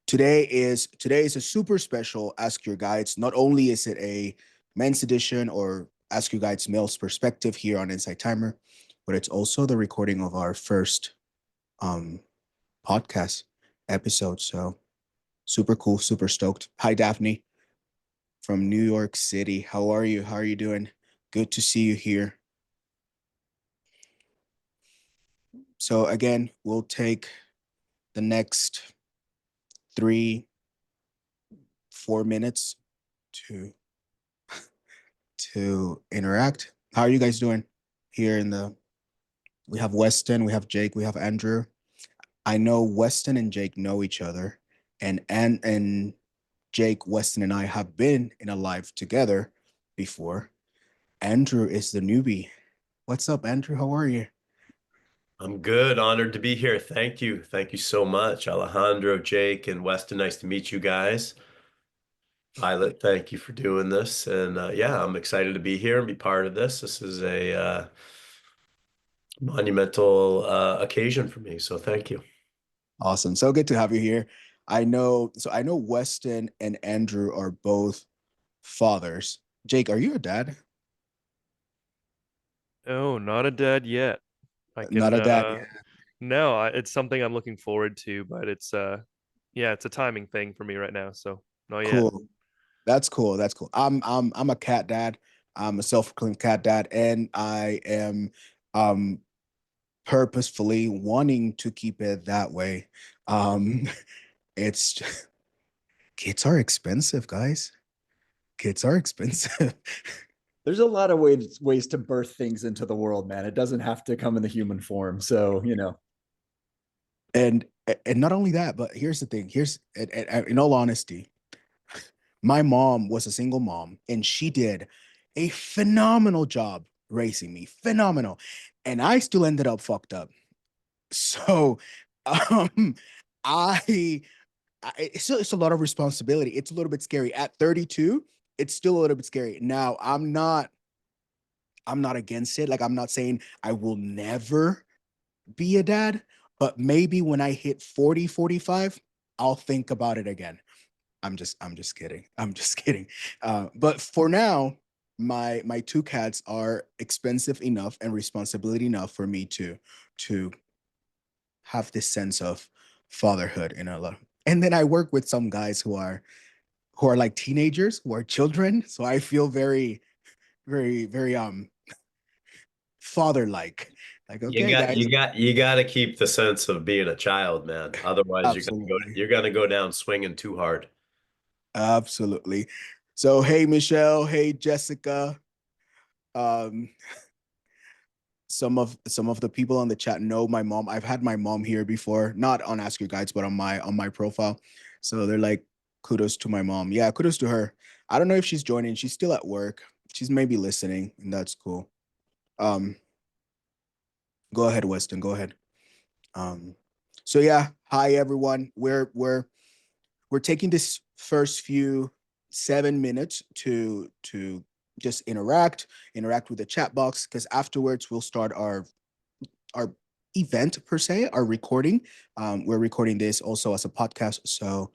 Today is a super special Ask Your Guides. Not only is it a men's edition or Ask Your Guides male's perspective here on Inside Timer, but it's also the recording of our first um podcast episode. So super cool, super stoked. Hi Daphne from New York City. How are you? How are you doing? Good to see you here. So again, we'll take the next 3-4 minutes to interact. How are you guys doing here in the we have Weston, we have Jake, we have Andrew. I know Weston and Jake know each other, and Jake, Weston, and I have been in a live together before. Andrew is the newbie. What's up, Andrew? How are you? I'm good. Honored to be here. Thank you. Thank you so much. Alejandro, Jake, and Weston, nice to meet you guys. Violet, thank you for doing this. And yeah, I'm excited to be here and be part of this. This is a monumental occasion for me. So thank you. Awesome. So good to have you here. I know Weston and Andrew are both fathers. Jake, are you a dad? Oh, not a dad yet. I Not can a dad. no, it's something I'm looking forward to, but it's yeah, it's a timing thing for me right now, so not yet. Cool. That's cool. That's cool. I'm a cat dad. I'm a self-proclaimed cat dad, and I am um purposefully wanting to keep it that way. Um it's kids are expensive, guys. Kids are expensive. There's a lot of ways to birth things into the world, man. It doesn't have to come in the human form. So, and and not only that, but here's the thing. Here's in all honesty, my mom was a single mom and she did a phenomenal job raising me. Phenomenal. And I still ended up fucked up. So um I, it's a lot of responsibility. It's a little bit scary. At 32, it's still a little bit scary. Now, I'm not against it. Like I'm not saying I will never be a dad, but maybe when I hit 40, 45, I'll think about it again. I'm just kidding. I'm just kidding. But for now, my two cats are expensive enough and responsibility enough for me to have this sense of fatherhood in a lot. And then I work with some guys who are like teenagers, who are children. So I feel very, very, very father like. Like, You okay, got guys, you got to keep the sense of being a child, man. Otherwise, absolutely. you're gonna go down swinging too hard. Absolutely. So, hey, Michelle. Hey, Jessica. Um, some of the people on the chat know my mom. I've had my mom here before, not on Ask Your Guides, but on my profile. So they're like, kudos to my mom. Yeah, kudos to her. I don't know if she's joining. She's still at work. She's maybe listening, and that's cool. Um, go ahead, Weston. Go ahead. Um, so yeah, hi everyone. We're taking this first few 7 minutes to just interact with the chat box, because afterwards we'll start our event per se, our recording. We're recording this also as a podcast, so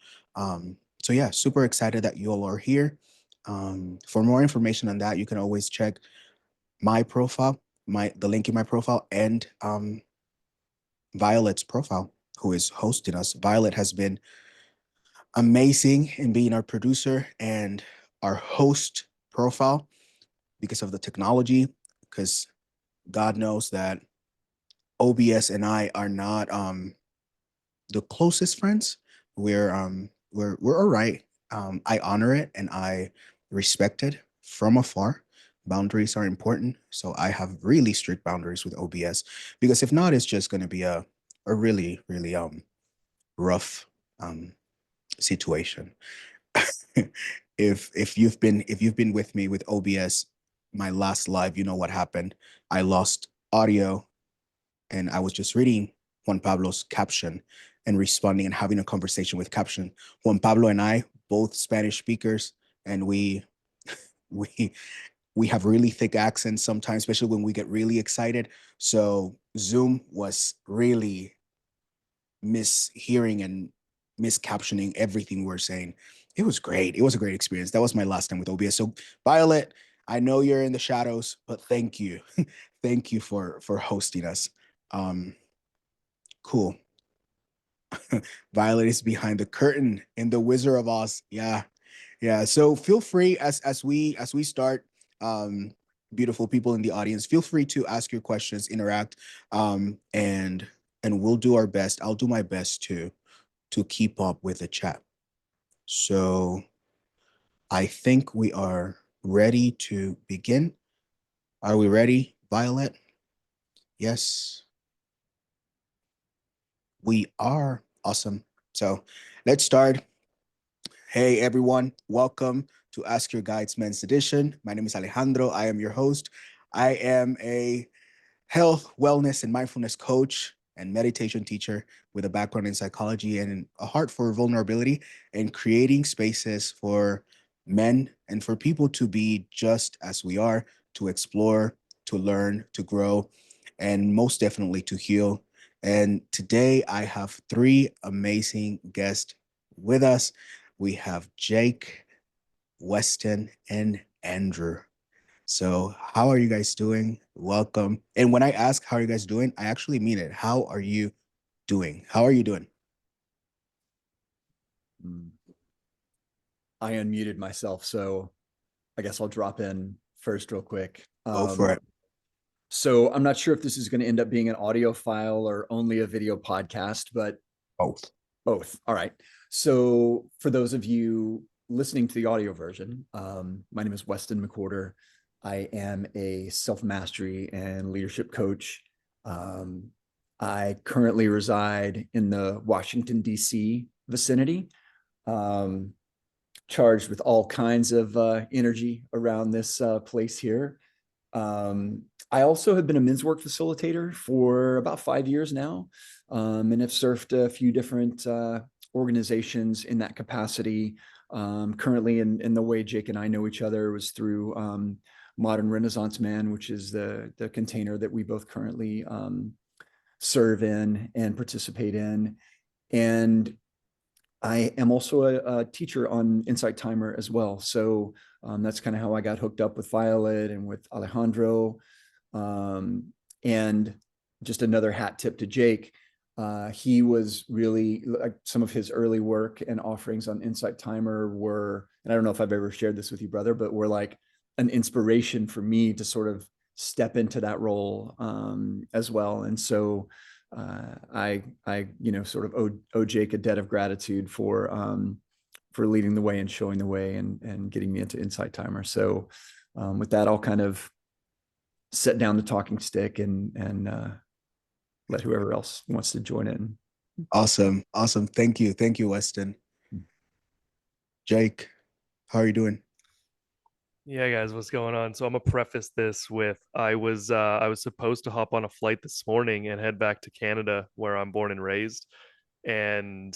yeah, super excited that you all are here. For more information on that, you can always check my profile, the link in my profile, and Violet's profile, who is hosting us. Violet has been amazing in being our producer and our host profile because of the technology, because God knows that OBS and I are not the closest friends. We're all right. I honor it and I respect it from afar. Boundaries are important, so I have really strict boundaries with OBS, because if not, it's just going to be a really really rough um situation. If you've been with me with OBS, my last live, you know what happened. I lost audio, and I was just reading Juan Pablo's caption and responding and having a conversation with caption. Juan Pablo and I, both Spanish speakers, and we we have really thick accents sometimes, especially when we get really excited. So Zoom was really mishearing and miscaptioning everything we were saying. It was great. It was a great experience. That was my last time with OBS. So Violet, I know you're in the shadows, but thank you. Thank you for hosting us. Cool. Violet is behind the curtain in the Wizard of Oz. Yeah. Yeah. So feel free as we start, beautiful people in the audience, feel free to ask your questions, interact, and we'll do our best. I'll do my best to keep up with the chat. So I think we are ready to begin. Are we ready, Violet? Yes, we are. Awesome. So let's start. Hey, everyone. Welcome to Ask Your Guides Men's Edition. My name is Alejandro. I am your host. I am a health, wellness, and mindfulness coach and meditation teacher with a background in psychology and a heart for vulnerability and creating spaces for men and for people to be just as we are, to explore, to learn, to grow, and most definitely to heal. And today I have three amazing guests with us. We have Jake, Weston, and Andrew. So, how are you guys doing? Welcome. And when I ask how are you guys doing, I actually mean it. How are you doing? How are you doing? I unmuted myself, so I guess I'll drop in first real quick. Go for it. So I'm not sure if this is going to end up being an audio file or only a video podcast, but Both. both. All right. So for those of you listening to the audio version, my name is Weston McWhorter. I am a self-mastery and leadership coach. I currently reside in the Washington, D.C. vicinity, charged with all kinds of energy around this place here. I also have been a men's work facilitator for about 5 years now, and have served a few different organizations in that capacity. Currently, in the way Jake and I know each other was through Modern Renaissance Man, which is the container that we both currently serve in and participate in. And I am also a teacher on Insight Timer as well. So that's kind of how I got hooked up with Violet and with Alejandro. And just another hat tip to Jake. He was really, like, some of his early work and offerings on Insight Timer were, and I don't know if I've ever shared this with you, brother, but were like an inspiration for me to sort of step into that role as well. And so I sort of owe Jake a debt of gratitude for leading the way and showing the way and getting me into Insight Timer. So with that, I'll kind of set down the talking stick and let whoever else wants to join in. Awesome. Thank you, Weston. Jake, how are you doing? Yeah, guys, what's going on? So I'm gonna preface this with I was supposed to hop on a flight this morning and head back to Canada, where I'm born and raised, and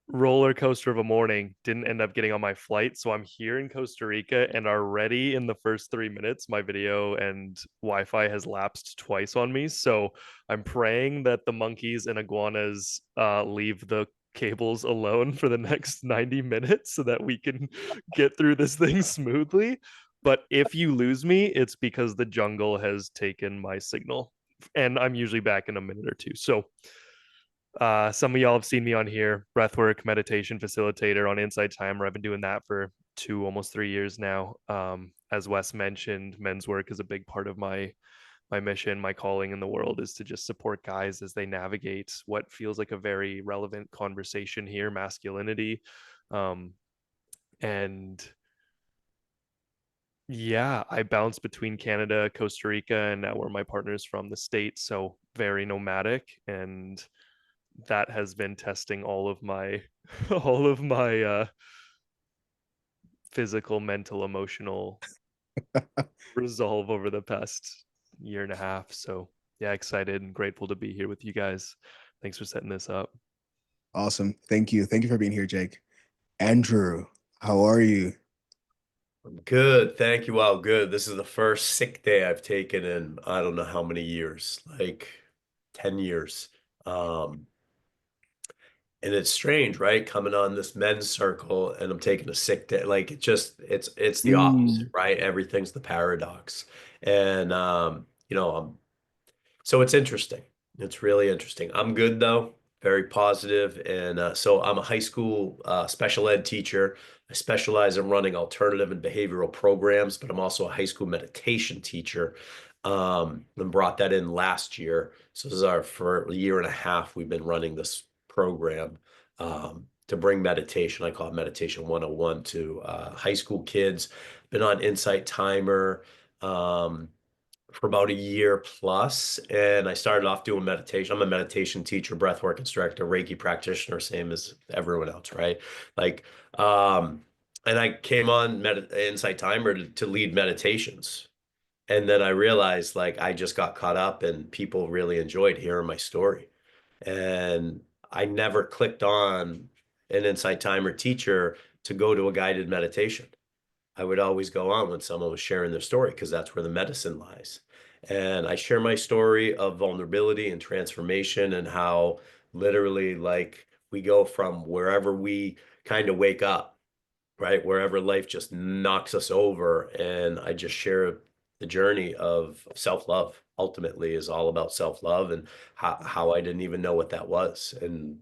roller coaster of a morning, didn't end up getting on my flight. So I'm here in Costa Rica, and already in the first 3 minutes, my video and Wi-Fi has lapsed twice on me. So I'm praying that the monkeys and iguanas leave the cables alone for the next 90 minutes so that we can get through this thing smoothly. But if you lose me, it's because the jungle has taken my signal, and I'm usually back in a minute or two. So some of y'all have seen me on here, breathwork meditation facilitator on Insight Timer. I've been doing that for almost 3 years now. As Wes mentioned, men's work is a big part of my mission. My calling in the world is to just support guys as they navigate what feels like a very relevant conversation here, masculinity. And yeah, I bounce between Canada, Costa Rica, and now where my partner's from, the States. So very nomadic, and that has been testing all of my physical, mental, emotional resolve over the past year and a half. So yeah, excited and grateful to be here with you guys. Thanks for setting this up. Awesome. Thank you for being here, Jake. Andrew, how are you? I'm good. Thank you. Wow, good. This is the first sick day I've taken in I don't know how many years, like 10 years. And it's strange, right? Coming on this men's circle and I'm taking a sick day. Like it's the opposite, Mm. right? Everything's the paradox. And so it's interesting. It's really interesting. I'm good though, very positive. And so I'm a high school special ed teacher. I specialize in running alternative and behavioral programs, but I'm also a high school meditation teacher. And brought that in last year. So this is for a year and a half, we've been running this program to bring meditation. I call it Meditation 101 to high school kids. Been on Insight Timer. For about a year plus, and I started off doing meditation. I'm a meditation teacher, breathwork instructor, Reiki practitioner, same as everyone else, right? Like, and I came on Insight Timer to lead meditations. And then I realized like I just got caught up and people really enjoyed hearing my story. And I never clicked on an Insight Timer teacher to go to a guided meditation. I would always go on when someone was sharing their story because that's where the medicine lies. And I share my story of vulnerability and transformation and how literally like we go from wherever we kind of wake up, right? Wherever life just knocks us over. And I just share the journey of self-love ultimately is all about self-love and how I didn't even know what that was. And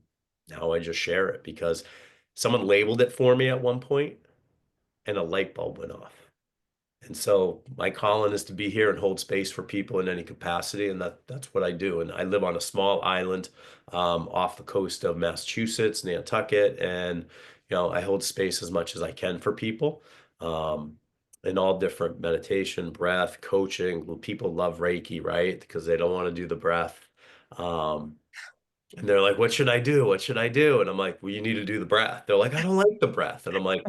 now I just share it because someone labeled it for me at one point and a light bulb went off. And so my calling is to be here and hold space for people in any capacity, and that's what I do. And I live on a small island off the coast of Massachusetts, Nantucket, and I hold space as much as I can for people um, in all different meditation, breath, coaching. People love Reiki, right? Because they don't want to do the breath. Um, and they're like, "What should I do? What should I do?" And I'm like, "Well, you need to do the breath." They're like, "I don't like the breath," and I'm like,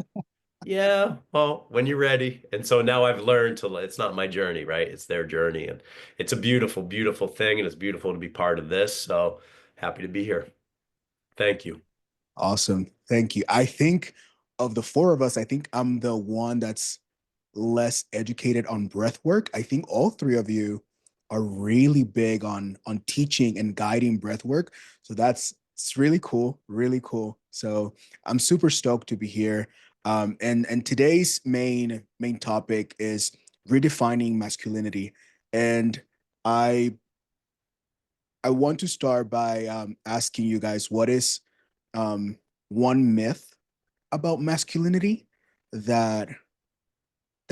yeah, well, when you're ready. And so now I've learned it's not my journey, right? It's their journey. And it's a beautiful, beautiful thing. And it's beautiful to be part of this. So happy to be here. Thank you. Awesome. Thank you. I think of the four of us, I think I'm the one that's less educated on breath work. I think all three of you are really big on teaching and guiding breath work. So it's really cool, really cool. So I'm super stoked to be here. And today's main topic is redefining masculinity. And I I want to start by asking you guys what is one myth about masculinity that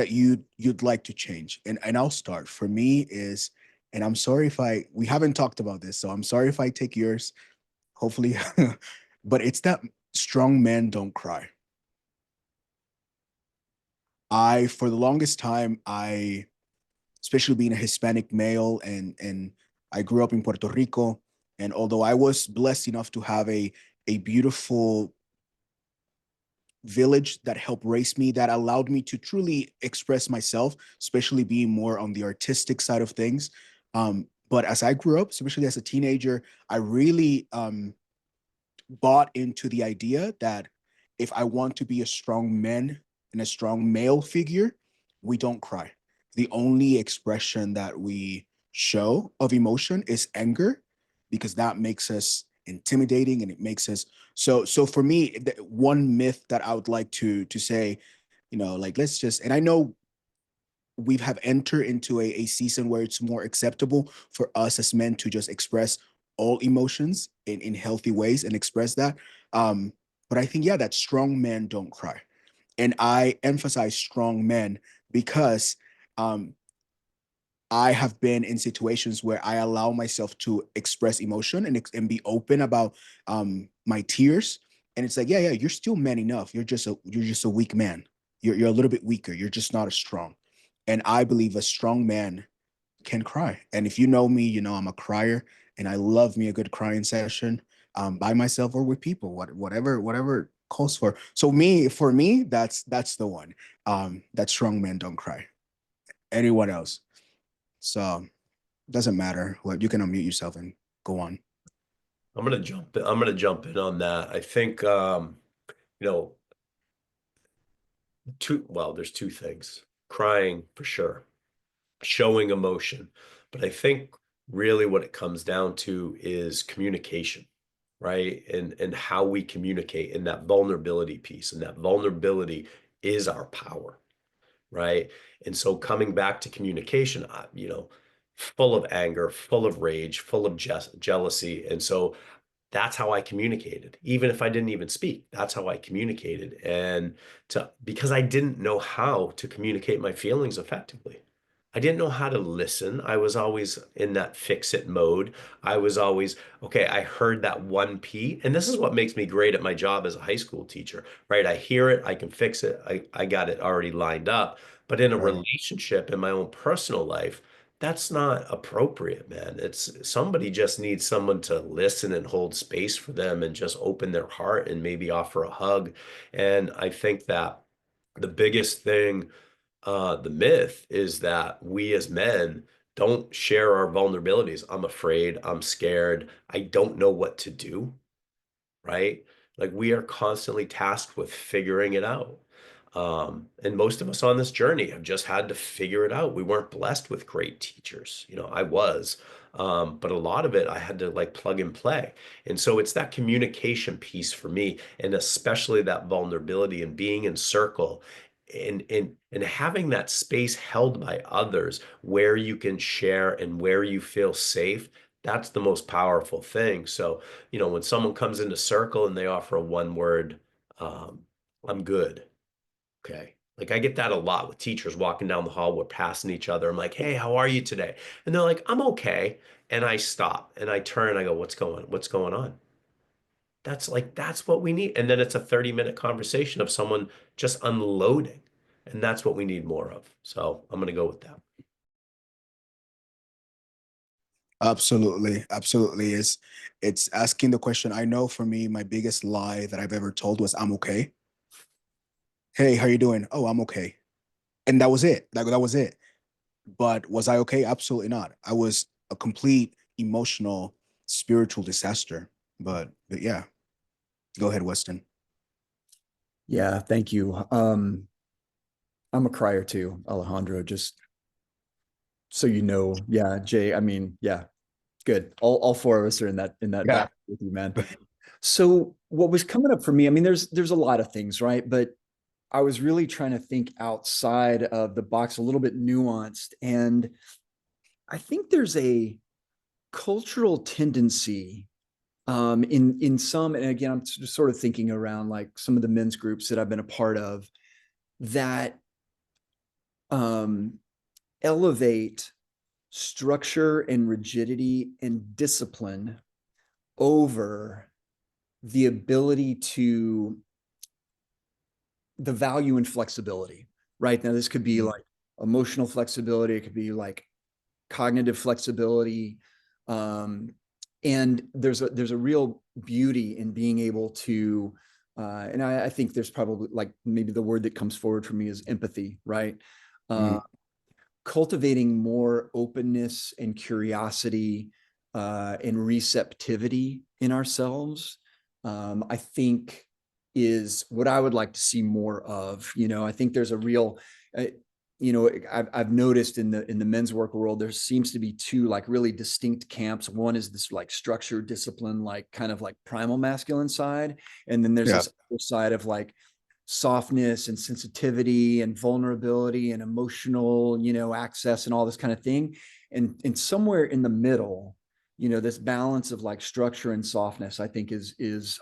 you'd like to change. And I'll start. For me is, and I'm sorry if we haven't talked about this, so I'm sorry if I take yours, hopefully, but it's that strong men don't cry. For the longest time, especially being a Hispanic male, and I grew up in Puerto Rico, and although I was blessed enough to have a beautiful village that helped raise me, that allowed me to truly express myself, especially being more on the artistic side of things. But as I grew up, especially as a teenager, I really bought into the idea that if I want to be a strong man and a strong male figure, we don't cry. The only expression that we show of emotion is anger, because that makes us intimidating and it makes us so for me, one myth that I would like to say, like, let's just, and I know we have entered into a season where it's more acceptable for us as men to just express all emotions in healthy ways and express that. But I think, yeah, that strong men don't cry. And I emphasize strong men because I have been in situations where I allow myself to express emotion and be open about my tears. And it's like, yeah, you're still man enough. You're just a weak man. You're a little bit weaker. You're just not as strong. And I believe a strong man can cry. And if you know me, you know I'm a crier, and I love me a good crying session by myself or with people, whatever it calls for. So for me, that's the one. That strong men don't cry. Anyone else? So doesn't matter what, you can unmute yourself and go on. I'm gonna jump in on that. I think you know, there's two things. Crying for sure, showing emotion. But I think really what it comes down to is communication. right? And how we communicate, and that vulnerability piece, and that vulnerability is our power, right? And so coming back to communication, full of anger, full of rage, full of jealousy. And so that's how I communicated. Even if I didn't even speak, that's how I communicated. And because I didn't know how to communicate my feelings effectively. I didn't know how to listen. I was always in that fix it mode. I was always, okay, I heard that one P. And this is what makes me great at my job as a high school teacher, right? I hear it, I can fix it. I got it already lined up. But in a Right. relationship, in my own personal life, that's not appropriate, man. It's somebody just needs someone to listen and hold space for them and just open their heart and maybe offer a hug. And I think that the biggest thing, the myth is that we as men don't share our vulnerabilities. I'm afraid, I'm scared, I don't know what to do, right? Like we are constantly tasked with figuring it out. And most of us on this journey have just had to figure it out. We weren't blessed with great teachers. I was, but a lot of it I had to like plug and play. And so it's that communication piece for me, and especially that vulnerability and being in circle and having that space held by others where you can share and where you feel safe. That's the most powerful thing. So, when someone comes into circle and they offer a one word, um, I'm good. Okay. Like I get that a lot with teachers walking down the hall, we're passing each other. I'm like, hey, how are you today? And they're like, I'm okay. And I stop and I turn and I go, what's going on? That's what we need. And then it's a 30-minute conversation of someone just unloading. And that's what we need more of. So I'm gonna go with that. Absolutely. Absolutely. It's asking the question. I know for me, my biggest lie that I've ever told was I'm okay. Hey, how you doing? Oh, I'm okay. And that was it. That was it. But was I okay? Absolutely not. I was a complete emotional, spiritual disaster. But yeah, go ahead, Weston. Yeah, thank you. I'm a crier too, Alejandro, just so you know. Yeah, Jay, I mean, yeah, good. All four of us are in that Yeah. back with you, man. So what was coming up for me, I mean, there's a lot of things, right? But I was really trying to think outside of the box, a little bit nuanced. And I think there's a cultural tendency in some, and again, I'm just sort of thinking around like some of the men's groups that I've been a part of that um, elevate structure and rigidity and discipline over the ability to the value in flexibility, right? Now, this could be like emotional flexibility, it could be like cognitive flexibility. And there's a real beauty in being able to, and I think there's probably like maybe the word that comes forward for me is empathy, right? Mm. Cultivating more openness and curiosity and receptivity in ourselves, I think is what I would like to see more of. I think there's a real, I've noticed in the men's work world, there seems to be two like really distinct camps. One is this like structured discipline, like kind of like primal masculine side. And then there's Yeah. this other side of like softness and sensitivity and vulnerability and emotional, access and all this kind of thing. And somewhere in the middle, this balance of like structure and softness, I think is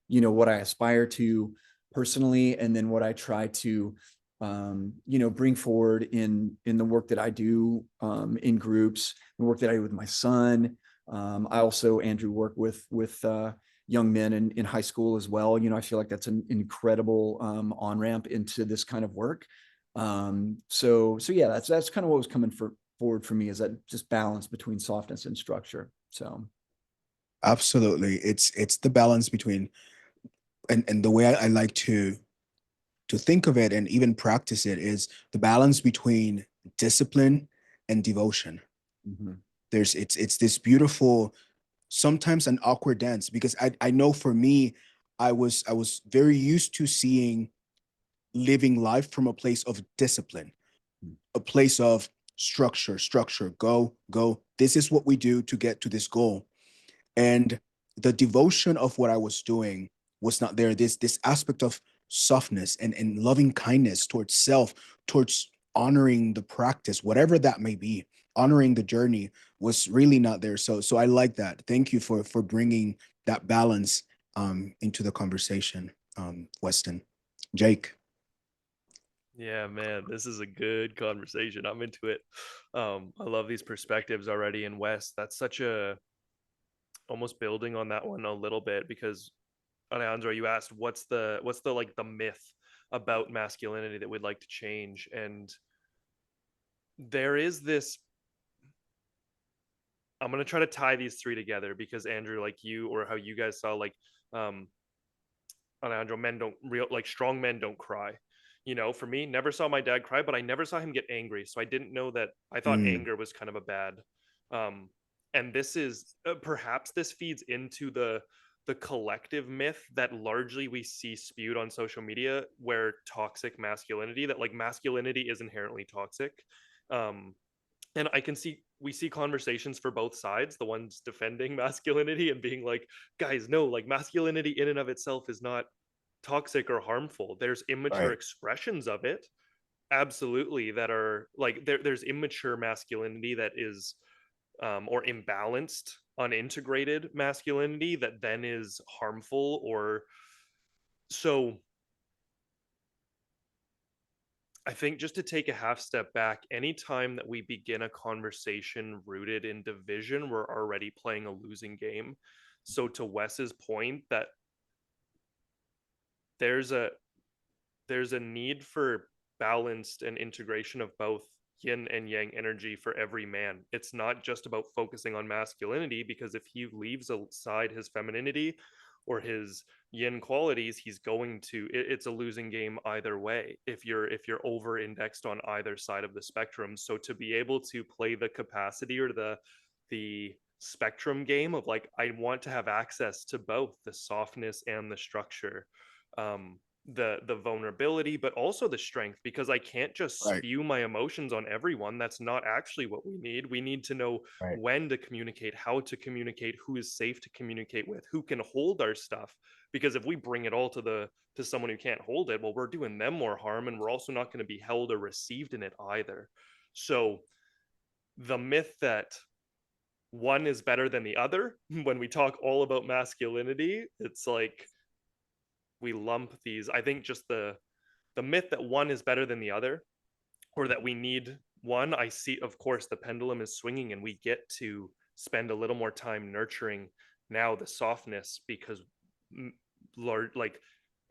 what I aspire to personally, and then what I try to bring forward in the work that I do in groups, the work that I do with my son. I also, Andrew, work with young men in high school as well. I feel like that's an incredible on-ramp into this kind of work. So yeah, that's kind of what was coming forward for me, is that just balance between softness and structure. So Absolutely. It's the balance between, and the way I like to think of it and even practice it is the balance between discipline and devotion. mhm. It's this beautiful, sometimes an awkward dance, because I know for me, I was very used to seeing living life from a place of discipline, a place of structure, go. This is what we do to get to this goal. And the devotion of what I was doing was not there. This aspect of softness and loving kindness towards self, towards honoring the practice, whatever that may be, honoring the journey was really not there. So I like that. Thank you for bringing that balance into the conversation, Weston. Jake. Yeah, man, this is a good conversation. I'm into it. I love these perspectives already in West. That's such a almost building on that one a little bit because Alejandro, you asked what's the like the myth about masculinity that we'd like to change, and there is this. I'm gonna try to tie these three together because Andrew, like you, or how you guys saw, like um, Alejandro, men don't real like strong men don't cry. You know, for me, never saw my dad cry, but I never saw him get angry, so I didn't know that. I thought Mm, anger was kind of a bad. Um, and this is perhaps this feeds into the collective myth that largely we see spewed on social media, where toxic masculinity, that like masculinity is inherently toxic. Um, and I can see we see conversations for both sides, the ones defending masculinity and being like, guys, no, like masculinity in and of itself is not toxic or harmful. There's immature right. expressions of it, absolutely, that are like there's immature masculinity that is or imbalanced, unintegrated masculinity that then is harmful. Or so I think, just to take a half step back, anytime that we begin a conversation rooted in division, we're already playing a losing game. So to Wes's point, that there's a there's a need for balanced and integration of both yin and yang energy for every man. It's not just about focusing on masculinity, because if he leaves aside his femininity or his yin qualities, he's going to it's a losing game either way if you're over indexed on either side of the spectrum. So to be able to play the capacity or the spectrum game of like, I want to have access to both the softness and the structure, um the vulnerability, but also the strength, because I can't just Right. spew my emotions on everyone. That's not actually what we need. We need to know Right. when to communicate, how to communicate, who is safe to communicate with, who can hold our stuff. Because if we bring it all to someone who can't hold it, well, we're doing them more harm, and we're also not going to be held or received in it either. So the myth that one is better than the other, when we talk all about masculinity, it's like we lump these. I think just the myth that one is better than the other, or that we need one. I see, of course, the pendulum is swinging, and we get to spend a little more time nurturing now the softness, because large, like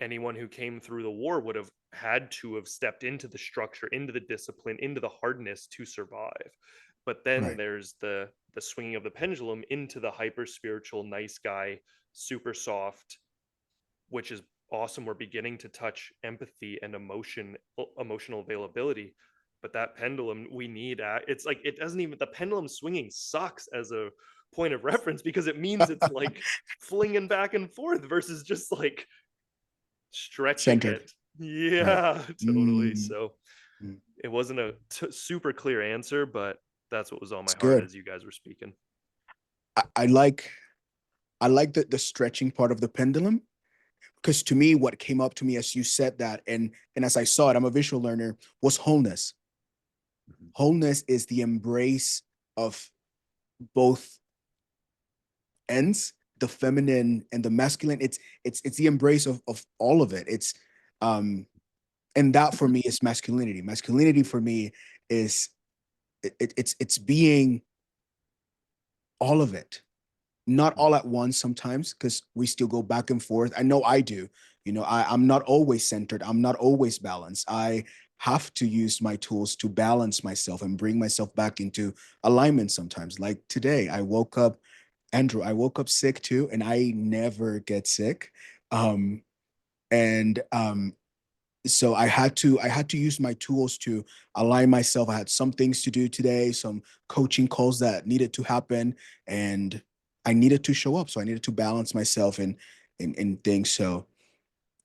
anyone who came through the war would have had to have stepped into the structure, into the discipline, into the hardness to survive. But then Right. there's the swinging of the pendulum into the hyper spiritual, nice guy, super soft, which is awesome. We're beginning to touch empathy and emotional availability. But that pendulum, we need it's like, it doesn't even, the pendulum swinging sucks as a point of reference, because it means it's like flinging back and forth versus just like stretching Centered. it. Right. Yeah, totally. Mm, So mm. it wasn't a super clear answer, but that's what was on my It's heart good. as you guys were speaking. I like the stretching part of the pendulum, because to me, what came up to me as you said that, and as I saw it, I'm a visual learner, was wholeness. Mhm. Wholeness is the embrace of both ends, the feminine and the masculine. It's the embrace of all of it. It's and that for me is masculinity. Masculinity for me is it's being all of it, not all at once sometimes, because we still go back and forth. I know I do. I'm not always centered. I'm not always balanced. I have to use my tools to balance myself and bring myself back into alignment sometimes. Like today, Andrew, I woke up sick too, and I never get sick. And so I had to use my tools to align myself. I had some things to do today, some coaching calls that needed to happen, and I needed to show up. So I needed to balance myself in things. So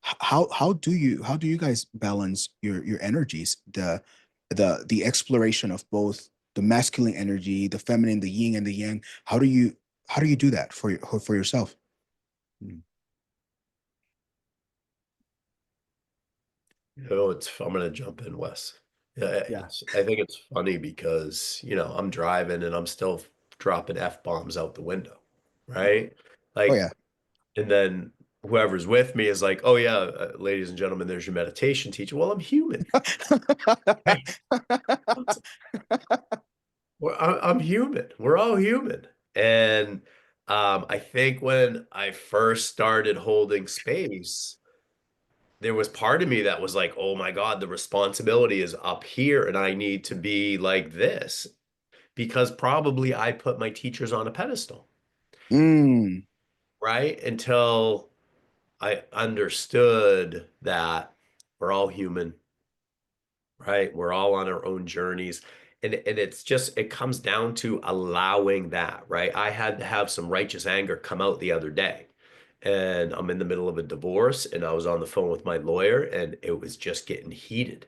how do you guys balance your energies, the exploration of both the masculine energy, the feminine, the yin and the yang? How do you do that for yourself? You know, I'm gonna jump in, Wes. Yeah, Yeah. I think it's funny because, you know, I'm driving and I'm still dropping F-bombs out the window, right? Oh Like, yeah. and then whoever's with me is like, oh yeah, ladies and gentlemen, there's your meditation teacher. Well, I'm human. I'm human. We're all human. And I think when I first started holding space, there was part of me that was like, oh my God, the responsibility is up here and I need to be like this because probably I put my teachers on a pedestal, Mm. right? Until I understood that we're all human, right? We're all on our own journeys. And it's just, it comes down to allowing that, right? I had to have some righteous anger come out the other day. And I'm in the middle of a divorce and I was on the phone with my lawyer and it was just getting heated,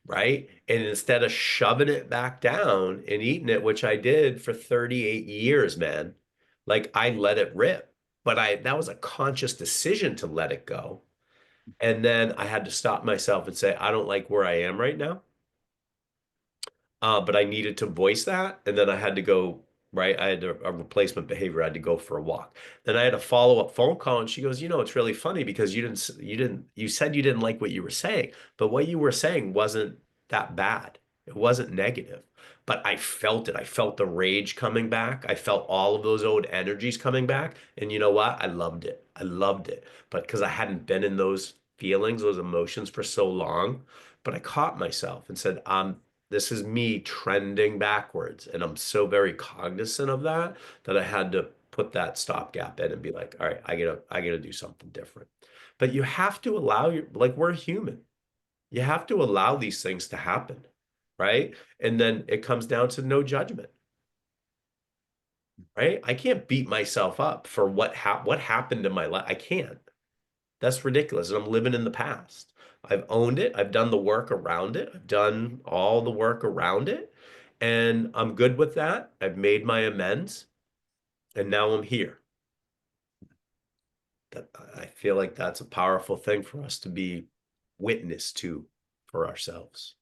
right? And instead of shoving it back down and eating it, which I did for 38 years, man, like I let it rip. But that was a conscious decision to let it go. And then I had to stop myself and say, I don't like where I am right now. But I needed to voice that. And then I had to go, right? I had a replacement behavior. I had to go for a walk. Then I had a follow-up phone call and she goes, you know, it's really funny because you said you didn't like what you were saying, but what you were saying wasn't that bad. It wasn't negative, but I felt it. I felt the rage coming back. I felt all of those old energies coming back. And you know what? I loved it. I loved it. But because I hadn't been in those feelings, those emotions for so long, but I caught myself and said, this is me trending backwards. And I'm so very cognizant of that that I had to put that stopgap in and be like, all right, I gotta do something different. But you have to allow like we're human. You have to allow these things to happen, right? And then it comes down to no judgment, right? I can't beat myself up for what happened in my life. I can't. That's ridiculous. And I'm living in the past. I've owned it. I've done the work around it. I've done all the work around it. And I'm good with that. I've made my amends. And now I'm here. That I feel like that's a powerful thing for us to be witness to for ourselves.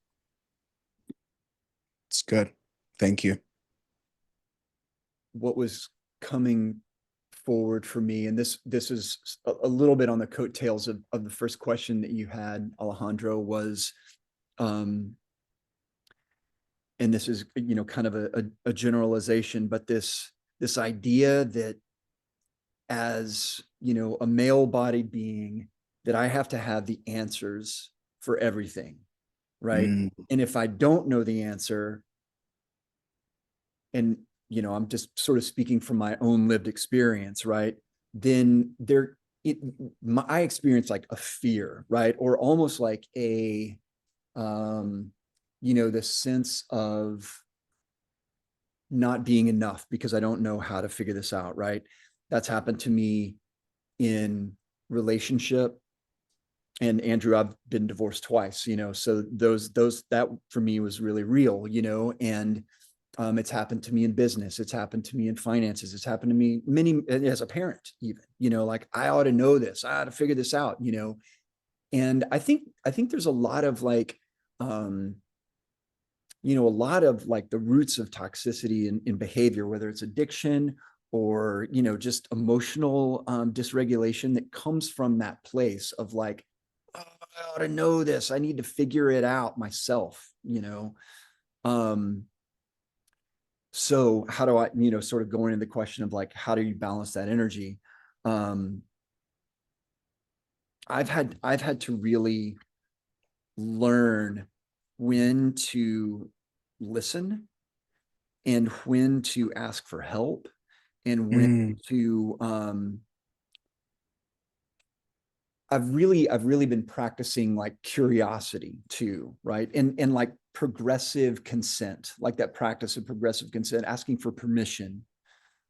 It's good. Thank you. What was coming forward for me, and this is a little bit on the coattails of the first question that you had, Alejandro, was and this is, you know, kind of a generalization, but this idea that as, you know, a male-bodied being, that I have to have the answers for everything, right? Mm. And if I don't know the answer, and, you know, I'm just sort of speaking from my own lived experience, right? Then I experience like a fear, right? Or almost like a, you know, the sense of not being enough because I don't know how to figure this out, right? That's happened to me in relationship. And Andrew, I've been divorced twice, you know, so that for me was really real, you know, and it's happened to me in business. It's happened to me in finances. It's happened to me as a parent, even, you know, like I ought to know this. I ought to figure this out, you know. And I think there's a lot of like, you know, a lot of like the roots of toxicity in behavior, whether it's addiction or, you know, just emotional dysregulation that comes from that place of like, oh, I ought to know this. I need to figure it out myself, you know. So how do I, you know, sort of going into the question of like, how do you balance that energy? I've had to really learn when to listen and when to ask for help and when to I've really been practicing like curiosity too, right? And like progressive consent, like that practice of progressive consent, asking for permission.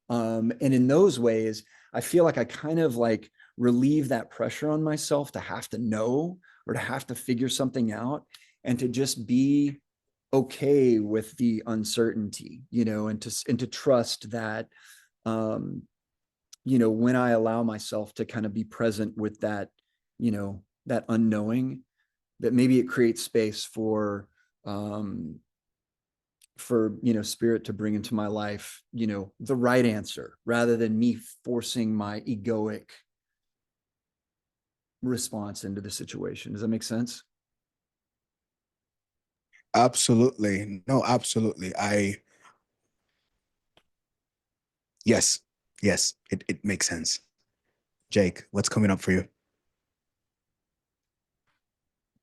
And in those ways, I feel like I kind of like relieve that pressure on myself to have to know or to have to figure something out and to just be okay with the uncertainty, you know, and to trust that when I allow myself to kind of be present with that, that unknowing, that maybe it creates space for spirit to bring into my life, the right answer, rather than me forcing my egoic response into the situation. Does that make sense? Absolutely. No, absolutely. Yes, it makes sense. Jake, what's coming up for you?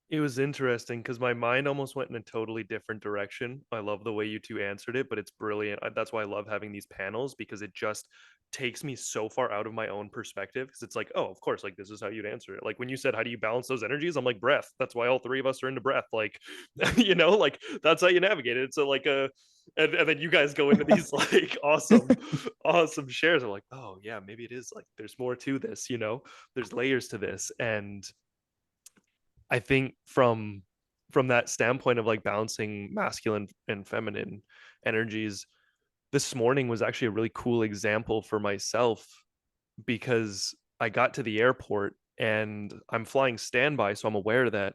It was interesting because my mind almost went in a totally different direction. I love the way you two answered it, but it's brilliant. That's why I love having these panels, because it just takes me so far out of my own perspective. Because it's like, oh, of course, like this is how you'd answer it. Like when you said, how do you balance those energies? I'm like, breath. That's why all three of us are into breath. Like, like that's how you navigate it. It's a, like a, and then you guys go into these like awesome shares. I'm like, oh yeah, maybe it is like there's more to this. There's layers to this, and I think from that standpoint of like balancing masculine and feminine energies, this morning was actually a really cool example for myself, because I got to the airport and I'm flying standby, so I'm aware that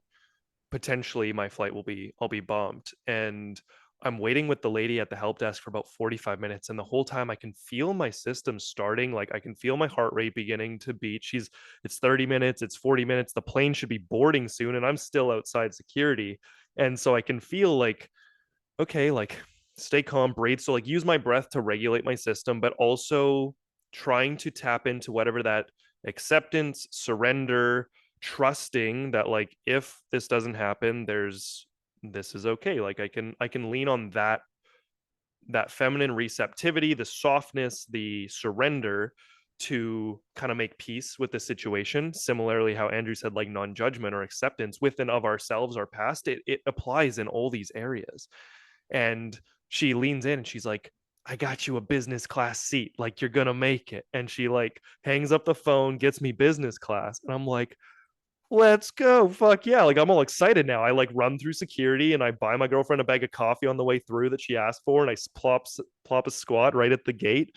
potentially my flight I'll be bumped, and I'm waiting with the lady at the help desk for about 45 minutes, and the whole time I can feel my system starting, like I can feel my heart rate beginning to beat. It's 30 minutes, it's 40 minutes, the plane should be boarding soon, and I'm still outside security. And so I can feel like, okay, like stay calm, breathe. So like use my breath to regulate my system, but also trying to tap into whatever that acceptance, surrender, trusting that like if this doesn't happen, this is okay. Like I can lean on that feminine receptivity, the softness, the surrender, to kind of make peace with the situation. Similarly, how Andrew said, like non-judgment or acceptance within of ourselves, our past, it applies in all these areas. And she leans in and she's like, I got you a business class seat, like you're gonna make it. And she like hangs up the phone, gets me business class, and I'm like, let's go, fuck yeah. Like I'm all excited now. I like run through security and I buy my girlfriend a bag of coffee on the way through that she asked for, and I plop a squat right at the gate,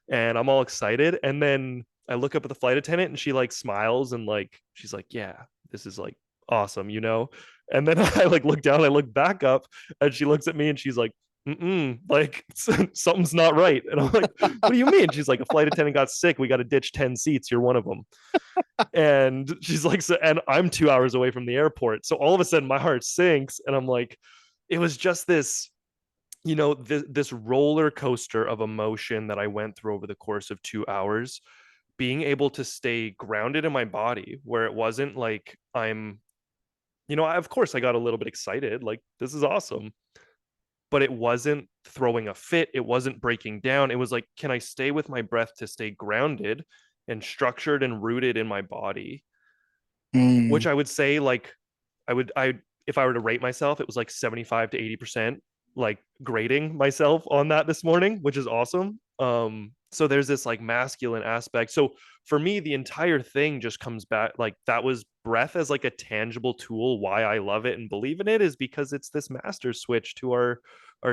and I'm all excited. And then I look up at the flight attendant and she like smiles and like she's like, yeah, this is like awesome. And then I like look down, I look back up, and she looks at me and she's like, like something's not right. And I'm like, what do you mean? She's like, a flight attendant got sick, we got to ditch 10 seats, you're one of them. And she's like, so, and I'm 2 hours away from the airport, so all of a sudden my heart sinks, and I'm like, it was just this, this roller coaster of emotion that I went through over the course of 2 hours, being able to stay grounded in my body, where it wasn't like of course I got a little bit excited, like this is awesome, but it wasn't throwing a fit, it wasn't breaking down. It was like, can I stay with my breath to stay grounded and structured and rooted in my body? Which I would say, like, I if I were to rate myself, it was like 75 to 80%, like grading myself on that this morning, which is awesome. So there's this like masculine aspect. So for me, the entire thing just comes back, like that was breath as like a tangible tool. Why I love it and believe in it is because it's this master switch to our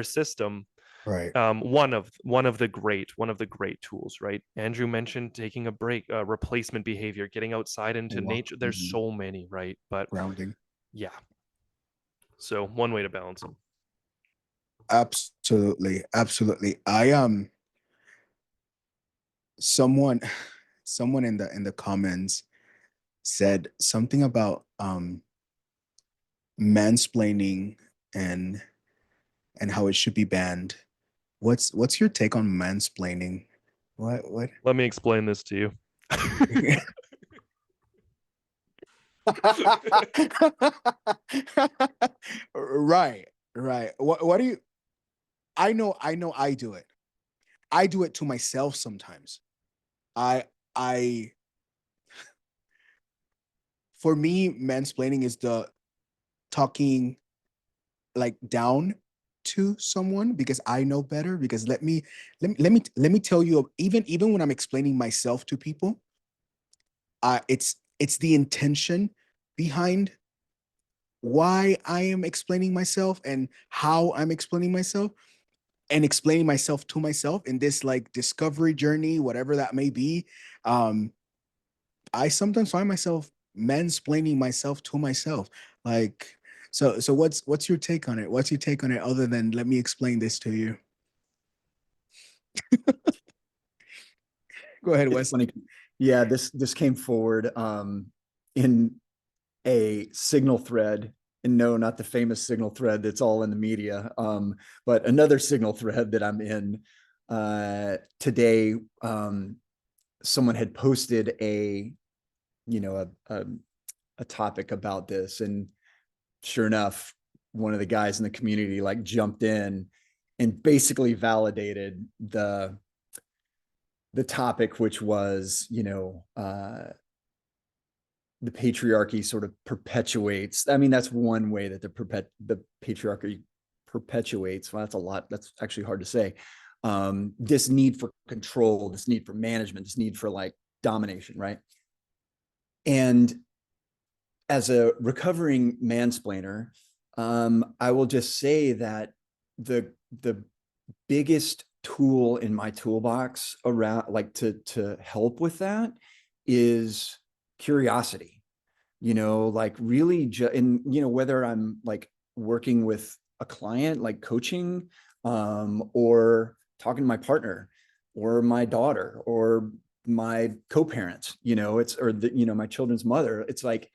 system. Right. One of the great tools, right? Andrew mentioned taking a break, replacement behavior, getting outside into nature. There's so many, right? But Grounding. yeah. So one way to balance them. Absolutely. Someone in the comments said something about mansplaining and how it should be banned. What's your take on mansplaining? What? Let me explain this to you. Right. What do you? I know I do it. I do it to myself sometimes. I for me, mansplaining is the talking like down to someone because I know better. Because let me tell you, even when I'm explaining myself to people, it's the intention behind why I am explaining myself and how I'm explaining myself. and explaining myself to myself in this like discovery journey, whatever that may be. I sometimes find myself mansplaining myself to myself. Like, so what's your take on it? What's your take on it other than let me explain this to you? Go ahead, It's Wes. funny. Yeah, this came forward in a Signal thread, and no, not the famous Signal thread that's all in the media, but another Signal thread that I'm in today. Someone had posted a topic about this, and sure enough, one of the guys in the community like jumped in and basically validated the topic, which was, the patriarchy sort of perpetuates. I mean, that's one way that the patriarchy perpetuates. Well, that's a lot. That's actually hard to say. This need for control, this need for management, this need for like domination, right? And as a recovering mansplainer, I will just say that the biggest tool in my toolbox around like to help with that is curiosity. Like really and whether I'm like working with a client, like coaching, or talking to my partner or my daughter or my co-parent, my children's mother, it's like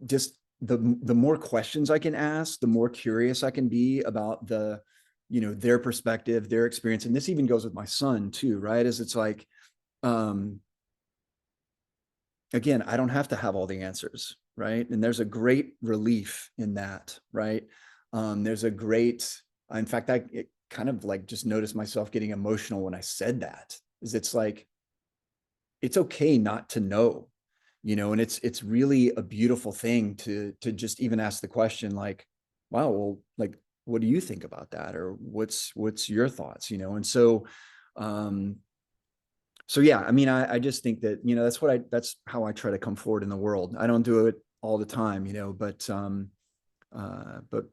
just the more questions I can ask, the more curious I can be about their perspective, their experience. And this even goes with my son too, right? As it's like, again, I don't have to have all the answers, right? And there's a great relief in that, right? There's a great, in fact, I kind of like just noticed myself getting emotional when I said that, is it's like, it's okay not to know, and it's really a beautiful thing to just even ask the question like, wow, well, like, what do you think about that? Or what's your thoughts, and so, yeah, I mean, I just think that, that's how I try to come forward in the world. I don't do it all the time, but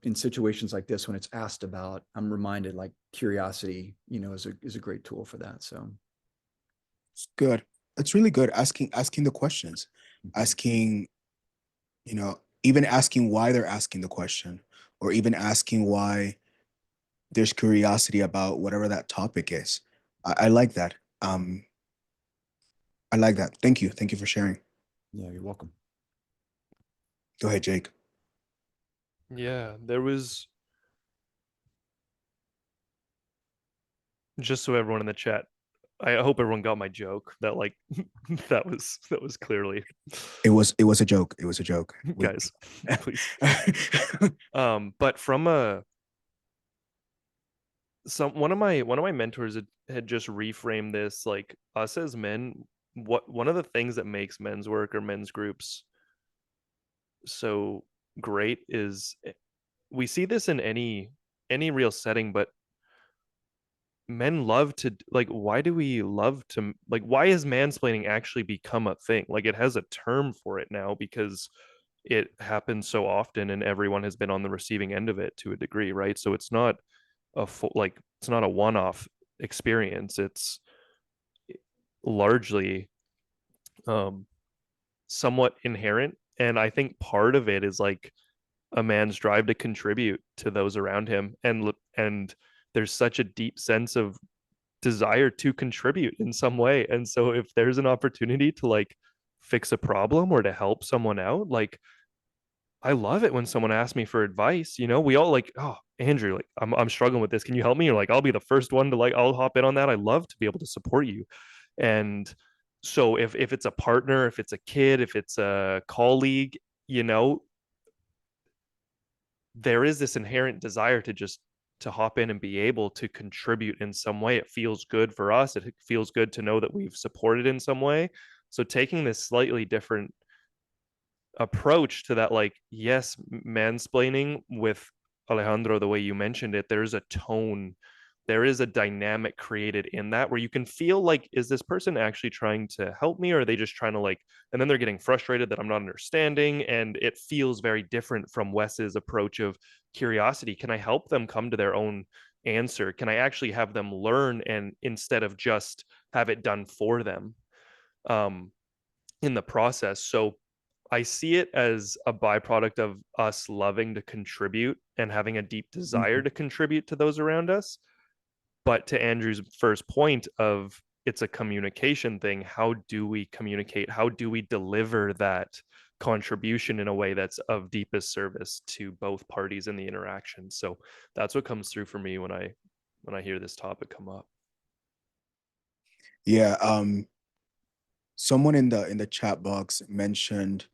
in situations like this, when it's asked about, I'm reminded like curiosity, is a great tool for that. So It's good. It's really good asking the questions, asking, even asking why they're asking the question, or even asking why there's curiosity about whatever that topic is. I like that. I like that. Thank you. Thank you for sharing. yeah, you're welcome. Go ahead, Jake. Yeah, there was, just so everyone in the chat, I hope everyone got my joke that like that was clearly It was a joke. It was a joke. guys, please. But from one of my mentors had just reframed this, like, us as men, one of the things that makes men's work or men's groups so great is, we see this in any real setting, but men love to, like, why do we love to, like, why has mansplaining actually become a thing? Like, it has a term for it now because it happens so often and everyone has been on the receiving end of it to a degree, right? So it's not it's not a one-off experience. It's largely somewhat inherent, and I think part of it is like a man's drive to contribute to those around him, and there's such a deep sense of desire to contribute in some way. And so if there's an opportunity to like fix a problem or to help someone out, like, I love it when someone asks me for advice. We all like, oh, Andrew, like, I'm struggling with this, can you help me? Or like, I'll be the first one to, like, I'll hop in on that. I love to be able to support you. And so if it's a partner, if it's a kid, if it's a colleague, there is this inherent desire to hop in and be able to contribute in some way. It feels good for us. It feels good to know that we've supported in some way. So taking this slightly different approach to that, like, yes, mansplaining with Alejandro, the way you mentioned it, there's a tone, there is a dynamic created in that where you can feel like, is this person actually trying to help me, or are they just trying to, like, and then they're getting frustrated that I'm not understanding, and it feels very different from Wes's approach of curiosity. Can I help them come to their own answer? Can I actually have them learn, and instead of just have it done for them in the process? So I see it as a byproduct of us loving to contribute and having a deep desire to contribute to those around us. But to Andrew's first point of, it's a communication thing. How do we communicate? How do we deliver that contribution in a way that's of deepest service to both parties in the interaction? So that's what comes through for me when I hear this topic come up. Yeah. Someone in the chat box mentioned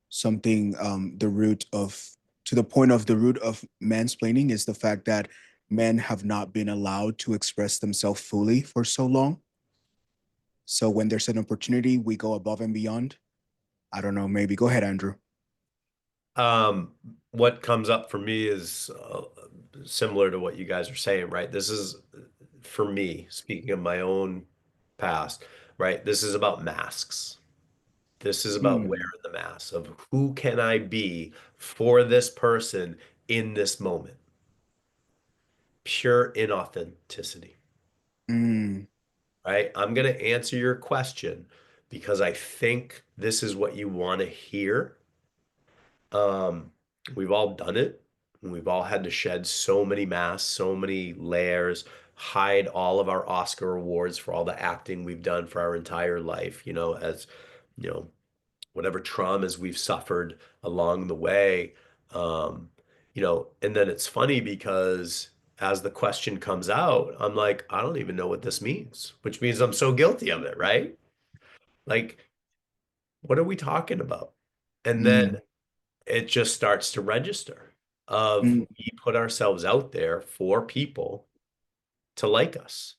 something, the root of, to the point of the root of mansplaining is the fact that men have not been allowed to express themselves fully for so long. So when there's an opportunity, we go above and beyond. I don't know, maybe. Go ahead, Andrew. What comes up for me is similar to what you guys are saying, right? This is, for me, speaking of my own past, right? This is about masks. This is about wearing the mask of who can I be for this person in this moment. Pure inauthenticity, right? I'm going to answer your question because I think this is what you want to hear. We've all done it. We've all had to shed so many masks, so many layers, hide all of our Oscar awards for all the acting we've done for our entire life, as, whatever traumas we've suffered along the way. And then it's funny because as the question comes out, I'm like, I don't even know what this means, which means I'm so guilty of it, right? Like, what are we talking about? And then it just starts to register of we put ourselves out there for people to like us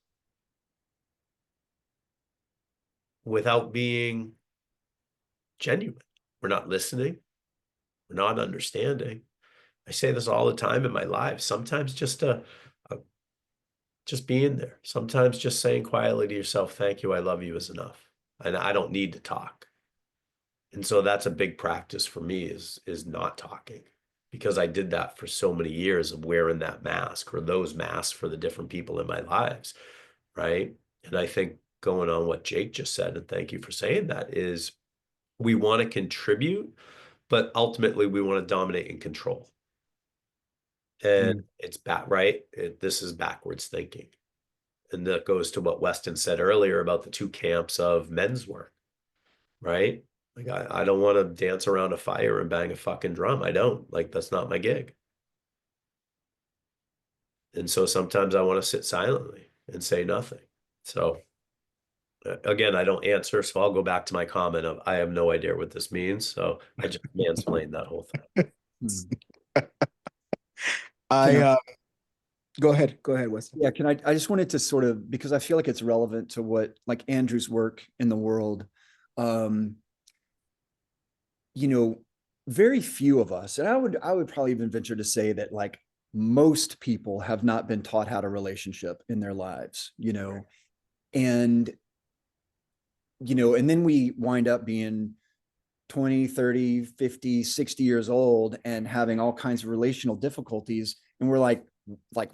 without being genuine. We're not listening. We're not understanding. I say this all the time in my life. Sometimes just being there. Sometimes just saying quietly to yourself, "Thank you, I love you," is enough. And I don't need to talk. And so that's a big practice for me is not talking, because I did that for so many years of wearing that mask or those masks for the different people in my lives, right? And I think going on what Jake just said, and thank you for saying that, is we want to contribute, but ultimately we want to dominate and control. And it's right? This is backwards thinking. And that goes to what Weston said earlier about the two camps of men's work, right? Like, I don't want to dance around a fire and bang a fucking drum. I don't. Like, that's not my gig. And so sometimes I want to sit silently and say nothing. So again, I don't answer. So I'll go back to my comment of, I have no idea what this means. So I just mansplained that whole thing. Go ahead, Weston. Yeah, I just wanted to sort of, because I feel like it's relevant to what, like, Andrew's work in the world. Very few of us, and I would probably even venture to say that, like, most people have not been taught how to relationship in their lives, and then we wind up being 20, 30, 50, 60 years old and having all kinds of relational difficulties. And we're like,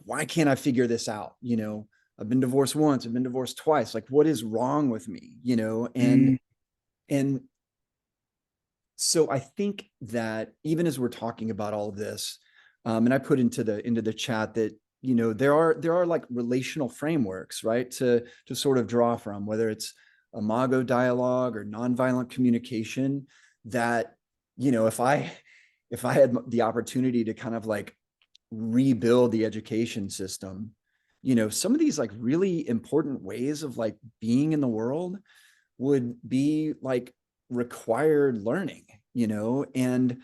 why can't I figure this out? I've been divorced once, I've been divorced twice. Like, what is wrong with me? And so I think that even as we're talking about all of this, and I put into the chat that, there are like relational frameworks, right? To sort of draw from, whether it's imago dialogue or nonviolent communication, that, if I had the opportunity to kind of like rebuild the education system, some of these like really important ways of like being in the world would be like required learning, and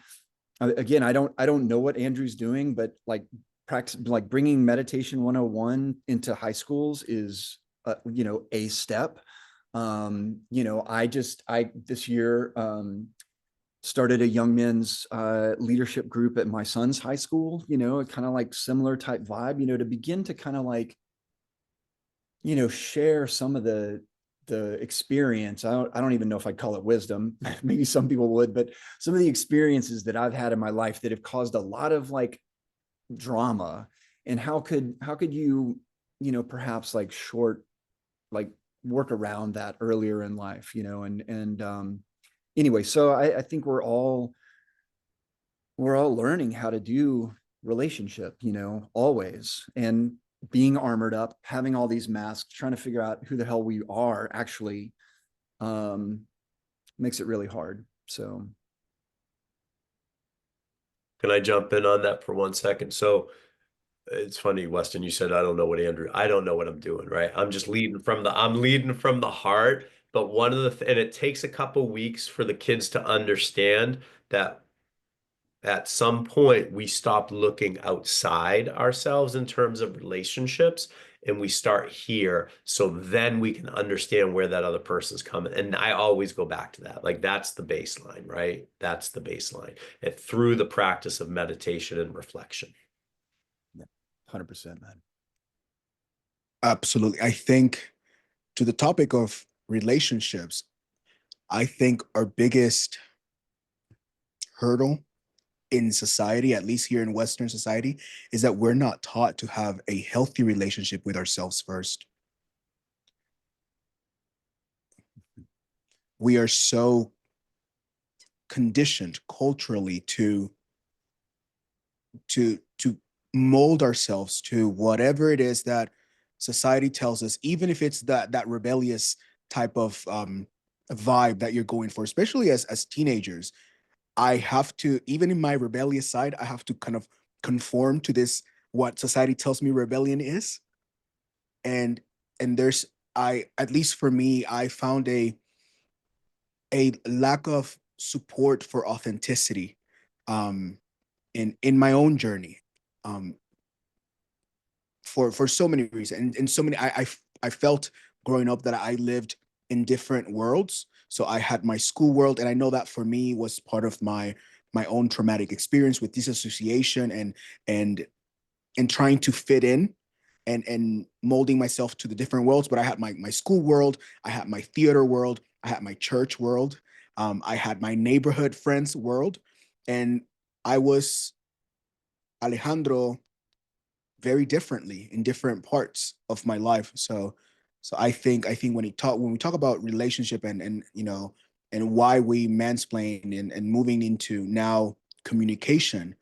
again, I don't know what Andrew's doing, but like practice, like bringing meditation 101 into high schools is a step. I this year started a young men's leadership group at my son's high school, kind of like similar type vibe, to begin to kind of like, share some of the experience. I don't even know if I'd call it wisdom. Maybe some people would, but some of the experiences that I've had in my life that have caused a lot of like drama and how could you, perhaps like work around that earlier in life, and anyway, so I think we're all learning how to do relationship, always, and being armored up, having all these masks, trying to figure out who the hell we are actually, makes it really hard. So Can I jump in on that for 1 second? So it's funny, Weston, you said, I don't know what I'm doing, right? I'm just I'm leading from the heart. But one of and it takes a couple weeks for the kids to understand that at some point we stop looking outside ourselves in terms of relationships and we start here. So then we can understand where that other person's coming. And I always go back to that. Like that's the baseline, right? That's the baseline. And through the practice of meditation and reflection. 100%, man. Absolutely. I think to the topic of relationships, I think our biggest hurdle in society, at least here in Western society, is that we're not taught to have a healthy relationship with ourselves first. We are so conditioned culturally to mold ourselves to whatever it is that society tells us, even if it's that rebellious type of vibe that you're going for, especially as teenagers. I have to, even in my rebellious side, I have to kind of conform to this, what society tells me rebellion is. And there's, at least for me, I found a lack of support for authenticity in my own journey, for so many reasons, and so many. I felt growing up that I lived in different worlds. So I had my school world, and I know that for me was part of my own traumatic experience with disassociation and trying to fit in and molding myself to the different worlds. But I had my school world, I had my theater world, I had my church world, I had my neighborhood friends world, and I was Alejandro very differently in different parts of my life. So I think when we talk about relationship and and why we mansplain and moving into now communication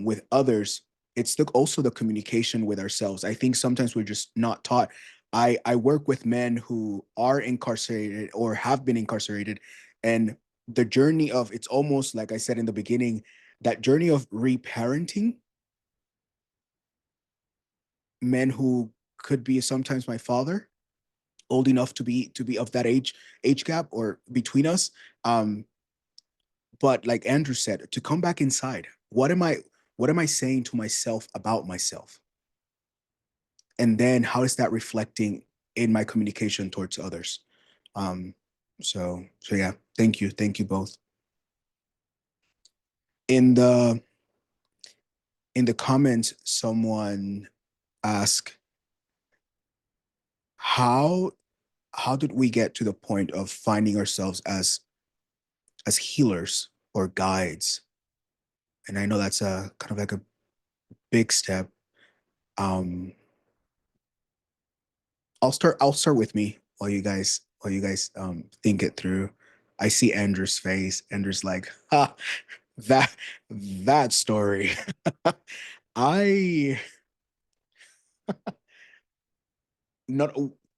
with others, it's also the communication with ourselves. I think sometimes we're just not taught. I work with men who are incarcerated or have been incarcerated, and the journey of, it's almost like I said in the beginning, that journey of reparenting men who could be sometimes my father, old enough to be of that age gap or between us. But like Andrew said, to come back inside, what am I saying to myself about myself? And then how is that reflecting in my communication towards others? So yeah, thank you both. In the comments, someone asked, how did we get to the point of finding ourselves as healers or guides? And I know that's a kind of like a big step. I'll start with me while you guys think it through. I see Andrew's face. Andrew's like, ha, that story. I not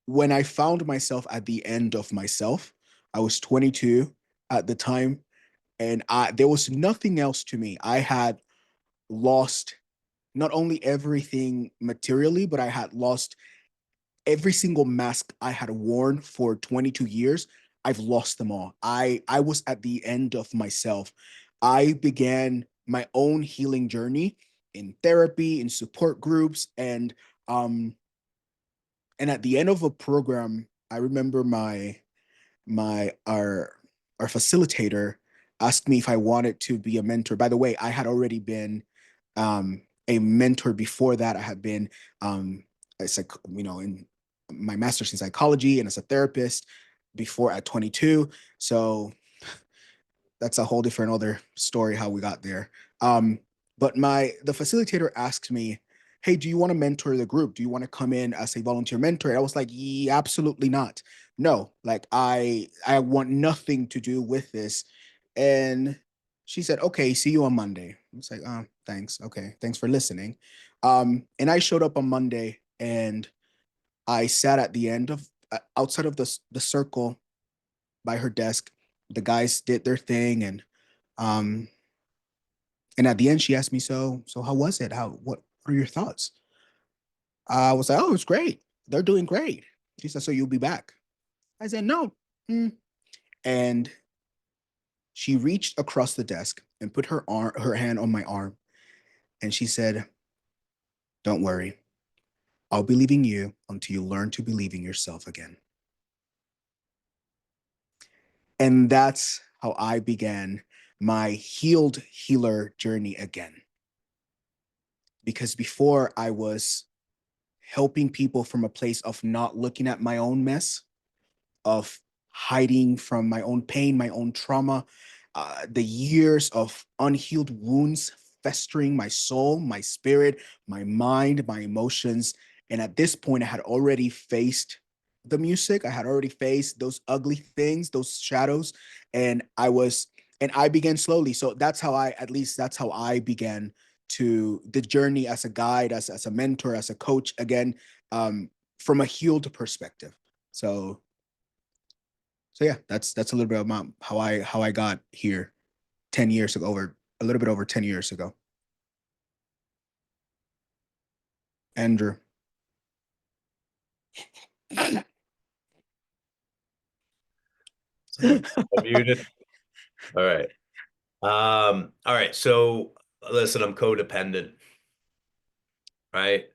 When I found myself at the end of myself, I was 22 at the time, and there was nothing else to me. I had lost not only everything materially, but I had lost every single mask I had worn for 22 years. I've lost them all. I was at the end of myself. I began my own healing journey in therapy, in support groups, and at the end of a program, I remember our facilitator asked me if I wanted to be a mentor. By the way, I had already been a mentor before that. I had been in my master's in psychology and as a therapist before at 22. So that's a whole different other story how we got there. But the facilitator asked me hey, do you want to mentor the group? Do you want to come in as a volunteer mentor? And I was like, yeah, absolutely not. No, like I want nothing to do with this. And she said, okay, see you on Monday. I was like, oh, thanks. Okay, thanks for listening. And I showed up on Monday, and I sat at the end of outside of the circle by her desk. The guys did their thing, um and at the end she asked me, so how was it? What are your thoughts? I was like, oh, it's great. They're doing great. She said, so you'll be back? I said, no. Mm. And she reached across the desk and put her hand on my arm, and she said, don't worry. I'll believe in you until you learn to believe in yourself again. And that's how I began my healed healer journey again. Because before, I was helping people from a place of not looking at my own mess, of hiding from my own pain, my own trauma, the years of unhealed wounds festering my soul, my spirit, my mind, my emotions. And at this point, I had already faced the music. I had already faced those ugly things, those shadows. And I began slowly. So at least that's how I began to the journey as a guide, as a mentor, as a coach, again, from a healed perspective. So yeah, that's a little bit about how I got here 10 years ago, over a little bit over 10 years ago. Andrew. I'm muted. All right. All right. So listen, I'm codependent, right?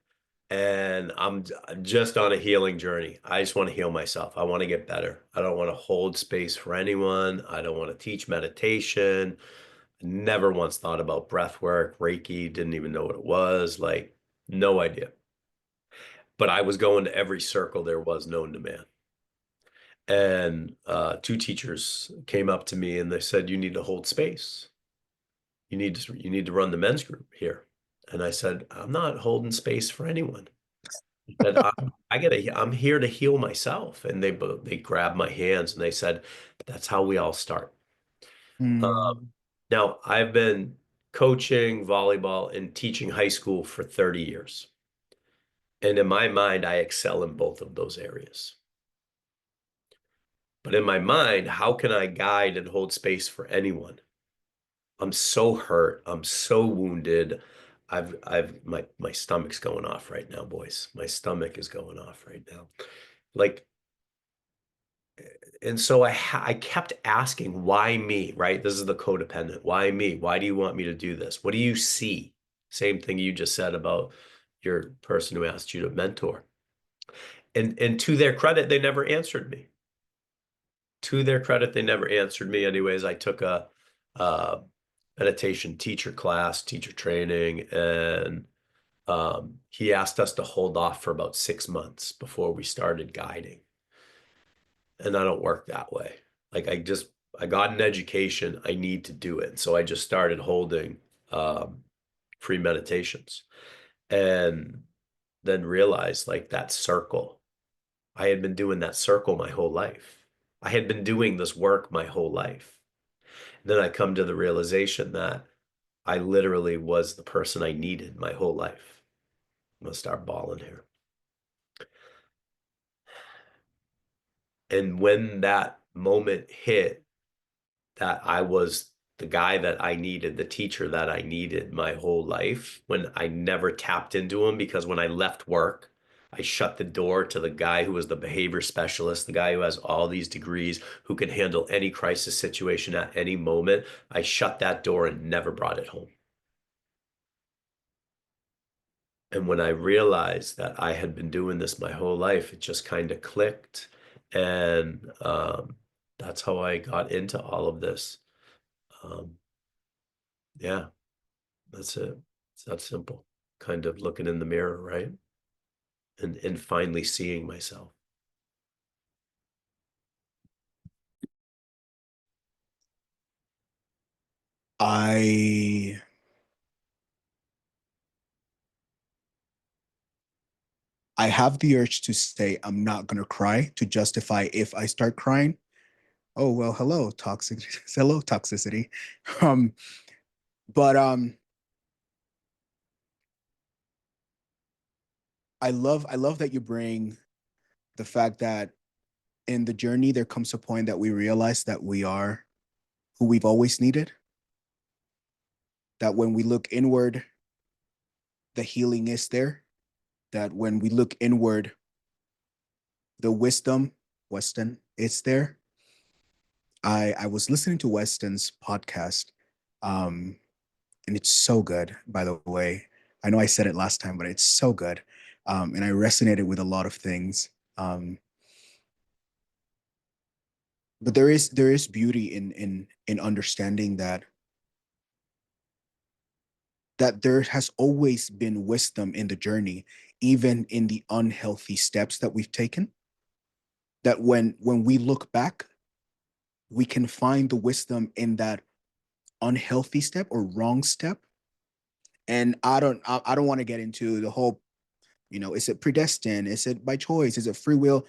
And I'm just on a healing journey. I just want to heal myself. I want to get better. I don't want to hold space for anyone. I don't want to teach meditation. Never once thought about breath work, Reiki, didn't even know what it was, like no idea. But I was going to every circle there was known to man. And two teachers came up to me and they said, you need to hold space. You need to run the men's group here. And I said, I'm not holding space for anyone. I said, I'm here to heal myself. And they grabbed my hands and they said, that's how we all start. Mm. Now, I've been coaching volleyball and teaching high school for 30 years. And in my mind, I excel in both of those areas. But in my mind, how can I guide and hold space for anyone? I'm so hurt. I'm so wounded. My stomach's going off right now, boys. My stomach is going off right now. Like, and so I kept asking, why me, right? This is the codependent. Why me? Why do you want me to do this? What do you see? Same thing you just said about your person who asked you to mentor. And to their credit, they never answered me. To their credit, they never answered me. Anyways, I took a meditation teacher class, teacher training, and he asked us to hold off for about 6 months before we started guiding. And I don't work that way. Like I got an education, I need to do it. So I just started holding free meditations and then realized like that circle. I had been doing that circle my whole life. I had been doing this work my whole life. And then I come to the realization that I literally was the person I needed my whole life. I'm gonna start bawling here. And when that moment hit, that I was the guy that I needed, the teacher that I needed my whole life, when I never tapped into him, because when I left work, I shut the door to the guy who was the behavior specialist, the guy who has all these degrees, who can handle any crisis situation at any moment. I shut that door and never brought it home. And when I realized that I had been doing this my whole life, it just kind of clicked. And that's how I got into all of this. Yeah, that's it. It's that simple. Kind of looking in the mirror, right? And finally seeing myself. I I have the urge to say I'm not gonna cry to justify if I start crying. Oh well, hello toxic, hello toxicity. Um, but I love that you bring the fact that in the journey there comes a point that we realize that we are who we've always needed. That when we look inward, the healing is there. That when we look inward, the wisdom, Weston, it's there. I was listening to Weston's podcast, um, and it's so good, by the way. I know I said it last time, but it's so good. And I resonated with a lot of things. But there is beauty in understanding that there has always been wisdom in the journey, even in the unhealthy steps that we've taken. That when we look back, we can find the wisdom in that unhealthy step or wrong step. And I don't want to get into the whole, is it predestined? Is it by choice? Is it free will?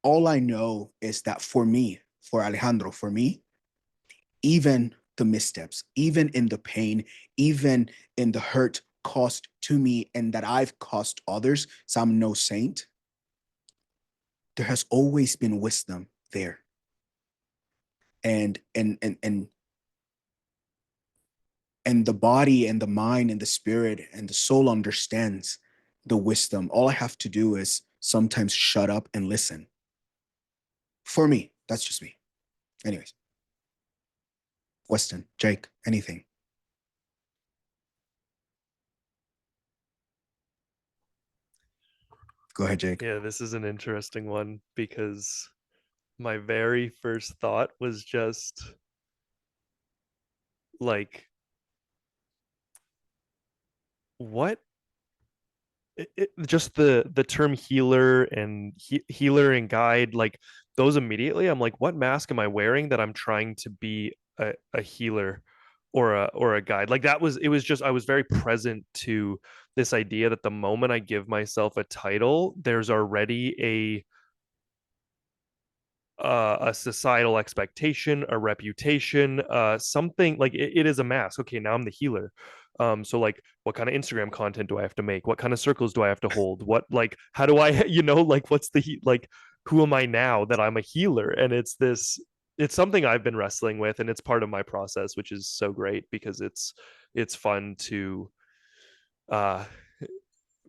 All I know is that for me, for Alejandro, for me, even the missteps, even in the pain, even in the hurt caused to me and that I've caused others, so I'm no saint, there has always been wisdom there. And the body and the mind and the spirit and the soul understands the wisdom. All I have to do is sometimes shut up and listen. For me, that's just me. Anyways, Weston, Jake, anything? Go ahead, Jake. Yeah, this is an interesting one because my very first thought was just like, what? Just the term healer and healer and guide, like those immediately, I'm like, what mask am I wearing that I'm trying to be a healer or a guide? Like that was, it was just, I was very present to this idea that the moment I give myself a title, there's already a societal expectation, a reputation, something like it is a mask. Okay, now I'm the healer. So like, what kind of Instagram content do I have to make? What kind of circles do I have to hold? What, like, how do I, like, what's like, who am I now that I'm a healer? And it's something I've been wrestling with, and it's part of my process, which is so great because it's fun to uh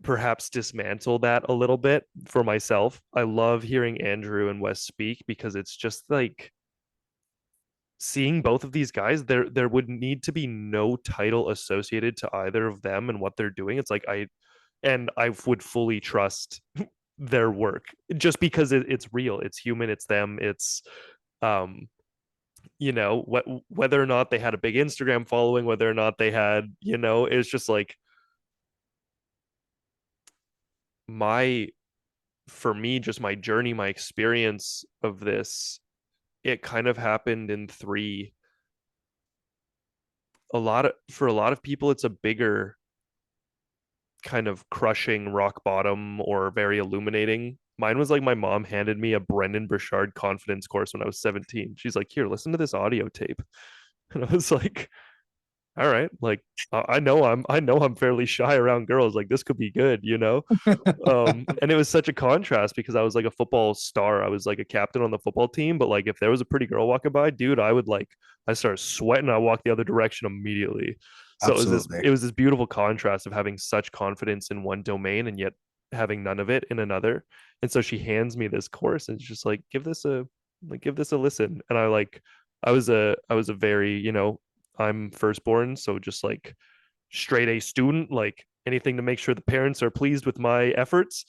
perhaps dismantle that a little bit for myself. I love hearing Andrew and Wes speak because it's just like seeing both of these guys, there would need to be no title associated to either of them and what they're doing. It's like I would fully trust their work just because it's real, it's human, it's them, it's um whether or not they had a big Instagram following, whether or not they had, it's just like my for me, just my journey, my experience of this, it kind of happened in three. For a lot of people, it's a bigger kind of crushing rock bottom or very illuminating. Mine was like my mom handed me a Brendan Burchard confidence course when I was 17. She's like, "Here, listen to this audio tape." And I was like, all right, like I know I'm fairly shy around girls. Like this could be good. And it was such a contrast because I was like a football star. I was like a captain on the football team, but like if there was a pretty girl walking by, dude, I started sweating. I walked the other direction immediately. So Absolutely. it was this beautiful contrast of having such confidence in one domain and yet having none of it in another. And so she hands me this course and it's just like, give this a listen. And I was a very, I'm firstborn, so just like straight A student, like anything to make sure the parents are pleased with my efforts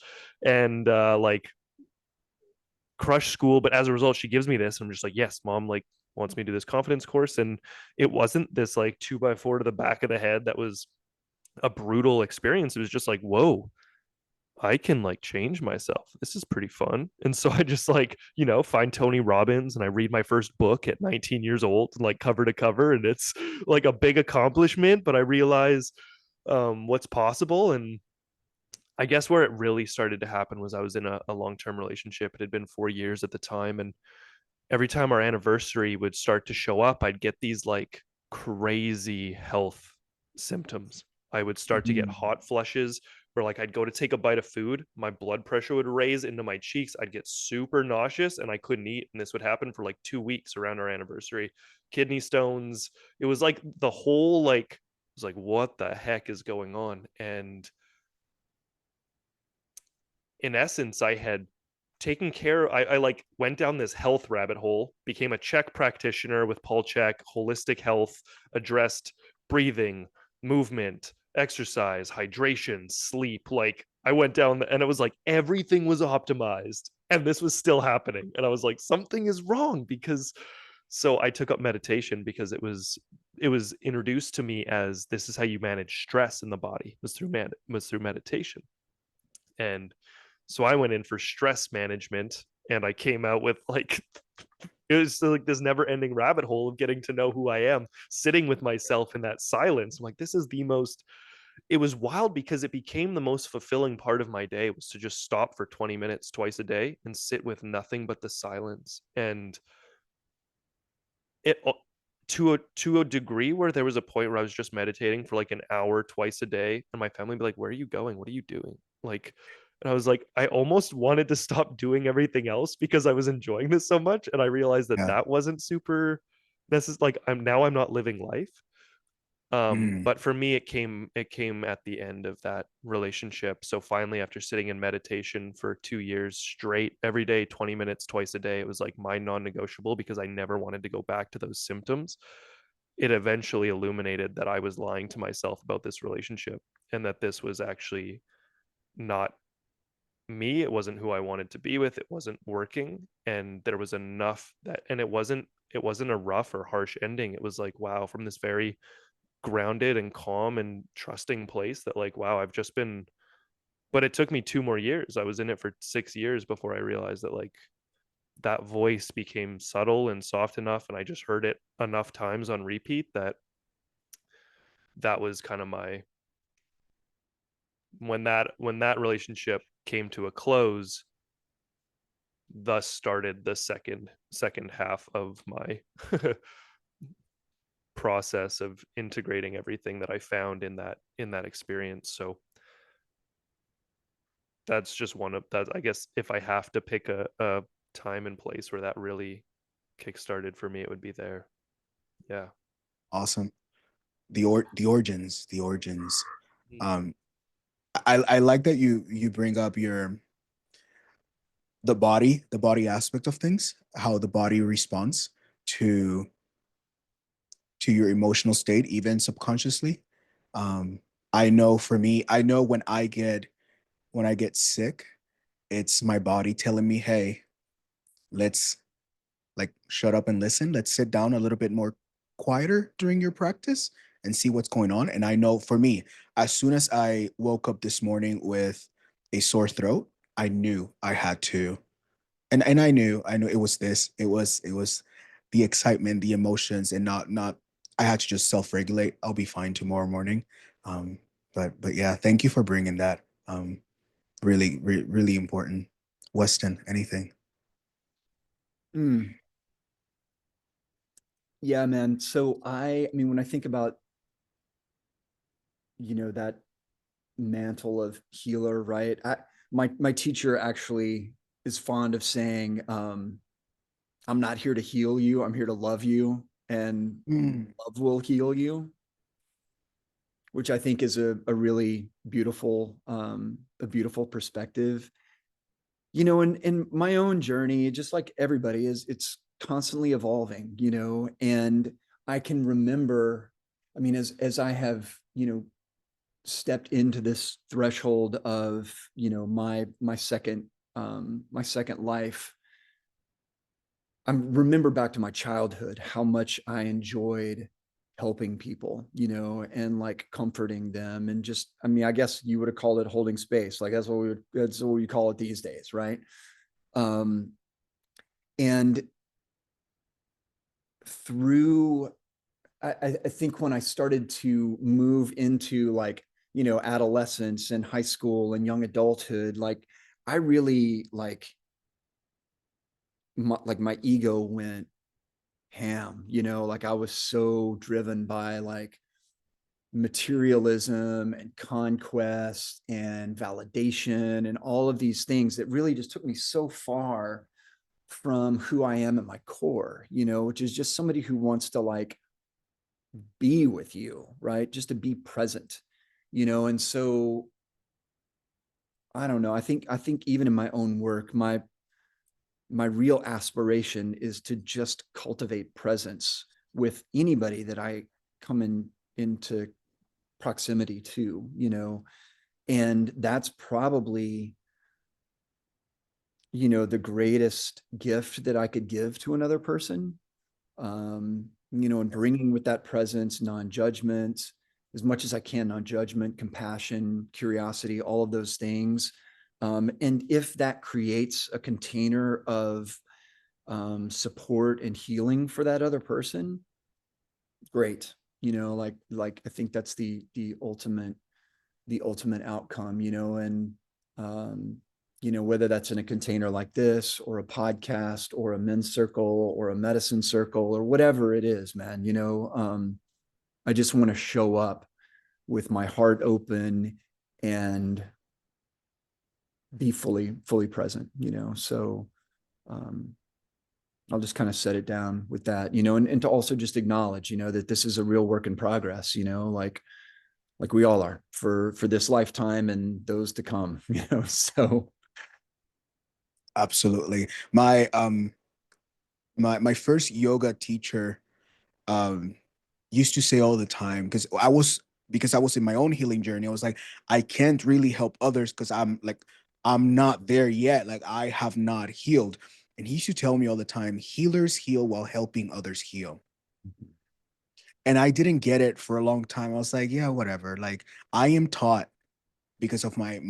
and like crush school. But as a result, she gives me this. I'm just like, yes, mom, like wants me to do this confidence course. And it wasn't this like 2x4 to the back of the head that was a brutal experience. It was just like, whoa, I can like change myself. This is pretty fun. And so I just like, find Tony Robbins and I read my first book at 19 years old, like cover to cover. And it's like a big accomplishment, but I realize what's possible. And I guess where it really started to happen was I was in a long-term relationship. It had been 4 years at the time, and every time our anniversary would start to show up, I'd get these like crazy health symptoms. I would start to get Mm. hot flushes where like I'd go to take a bite of food, my blood pressure would raise into my cheeks, I'd get super nauseous and I couldn't eat. And this would happen for like 2 weeks around our anniversary. Kidney stones. It was like the whole like, it was like, what the heck is going on? And in essence, I had taken care. I like went down this health rabbit hole, became a Czech practitioner with Paul Chek, holistic health, addressed breathing, movement, exercise, hydration, sleep. Like I went down and it was like everything was optimized and this was still happening. And I was like, something is wrong because so I took up meditation because it was introduced to me as this is how you manage stress in the body was through meditation. And so I went in for stress management and I came out with like it was like this never ending rabbit hole of getting to know who I am, sitting with myself in that silence. I'm like, this is the most, it was wild because it became the most fulfilling part of my day was to just stop for 20 minutes twice a day and sit with nothing but the silence. And it to a degree where there was a point where I was just meditating for like an hour twice a day and my family would be like, where are you going? What are you doing? Like, and I was like, I almost wanted to stop doing everything else because I was enjoying this so much. And I realized that Yeah. that wasn't super necessary. Like I'm not living life. Mm. But for me, it came at the end of that relationship. So finally, after sitting in meditation for 2 years straight, every day, 20 minutes, twice a day, it was like my non-negotiable because I never wanted to go back to those symptoms. It eventually illuminated that I was lying to myself about this relationship and that this was actually not me. It wasn't who I wanted to be with. It wasn't working. And there was enough that, and it wasn't a rough or harsh ending. It was like, wow, from this very grounded and calm and trusting place that like, wow, I've just been, but it took me 2 more years. I was in it for 6 years before I realized that like that voice became subtle and soft enough and I just heard it enough times on repeat that that was kind of my, when that relationship came to a close, thus started the second half of my process of integrating everything that I found in that experience. So that's just one of that. I guess if I have to pick a time and place where that really kickstarted for me, it would be there. Yeah. Awesome. The origins. Mm. Um, I like that you bring up the body aspect of things, how the body responds to to your emotional state, even subconsciously. Um, I know for me, I know when I get sick, it's my body telling me, "Hey, let's like shut up and listen. Let's sit down a little bit more quieter during your practice and see what's going on." And I know for me, as soon as I woke up this morning with a sore throat, I knew I had to, and I knew it was the excitement, the emotions, and not I had to just self-regulate. I'll be fine tomorrow morning. Um, but yeah, thank you for bringing that. Really important. Weston, anything? Mm. Yeah, man. So I mean, when I think about, that mantle of healer, right? My teacher actually is fond of saying, I'm not here to heal you, I'm here to love you, and Mm. love will heal you, which I think is a really beautiful perspective. In my own journey, just like everybody is, it's constantly evolving, and I can remember, I mean, as I have, stepped into this threshold of, my second life, I remember back to my childhood how much I enjoyed helping people, and like comforting them, and just, I mean, I guess you would have called it holding space. Like that's what we call it these days, right? Um, and through, I think when I started to move into like, adolescence and high school and young adulthood, like I really like my ego went ham, like I was so driven by like materialism and conquest and validation and all of these things that really just took me so far from who I am at my core, which is just somebody who wants to like be with you, right? Just to be present, and so I don't know. I think even in my own work, my real aspiration is to just cultivate presence with anybody that I come into proximity to, and that's probably, the greatest gift that I could give to another person. And bringing with that presence, non-judgment, as much as I can, non-judgment, compassion, curiosity, all of those things. And if that creates a container of support and healing for that other person, great. Like I think that's the ultimate outcome, and whether that's in a container like this or a podcast or a men's circle or a medicine circle or whatever it is, man, I just want to show up with my heart open and be fully present, so I'll just kind of set it down with that, and to also just acknowledge, that this is a real work in progress, like we all are for this lifetime and those to come, so. Absolutely. My first yoga teacher used to say all the time, because I was in my own healing journey. I was like, I can't really help others because I'm not there yet. Like I have not healed. And he used to tell me all the time, healers heal while helping others heal. And I didn't get it for a long time. I was like, yeah, whatever. Like I am taught, because of my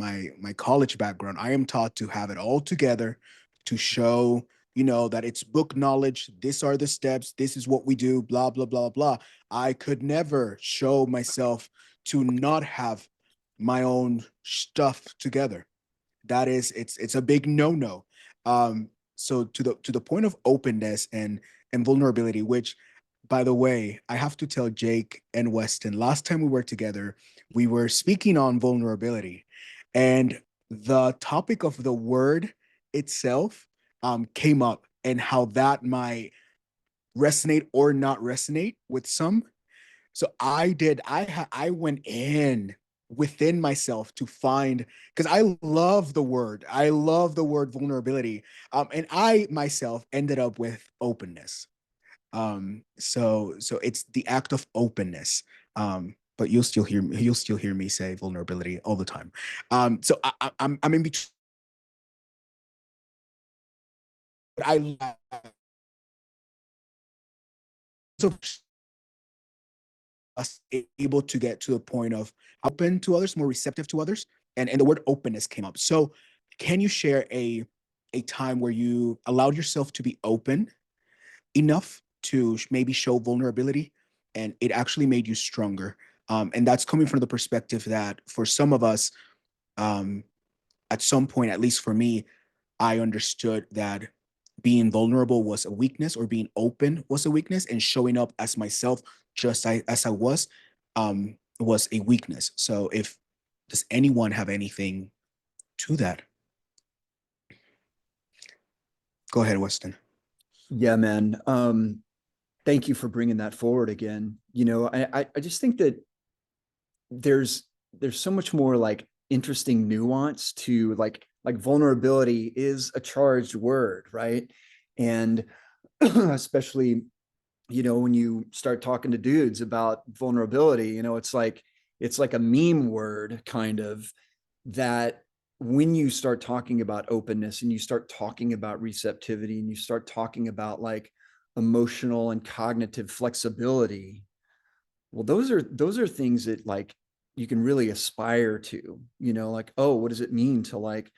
college background, I am taught to have it all together, to show, that it's book knowledge. These are the steps. This is what we do, blah, blah, blah, blah. I could never show myself to not have my own stuff together. That is, it's a big no-no. So to the point of openness and vulnerability, which, by the way, I have to tell Jake and Weston, last time we worked together, we were speaking on vulnerability, and the topic of the word itself came up, and how that might resonate or not resonate with some. So I went in within myself to find, because I love the word vulnerability, and I myself ended up with openness. So it's the act of openness. But you'll still hear me say vulnerability all the time. So I'm in between. I so us able to get to a point of open to others, more receptive to others, and the word openness came up. So can you share a time where you allowed yourself to be open enough to maybe show vulnerability, and it actually made you stronger? And that's coming from the perspective that for some of us, at some point, at least for me, I understood that being vulnerable was a weakness, or being open was a weakness, and showing up as myself as I was a weakness. So if does anyone have anything to that? Go ahead, Weston. Yeah, man. Thank you for bringing that forward again. I just think that there's so much more like interesting nuance to like vulnerability is a charged word, right? And especially, when you start talking to dudes about vulnerability, it's like a meme word kind of, that when you start talking about openness and you start talking about receptivity and you start talking about like emotional and cognitive flexibility, well, those are things that like you can really aspire to, like, oh, what does it mean to like,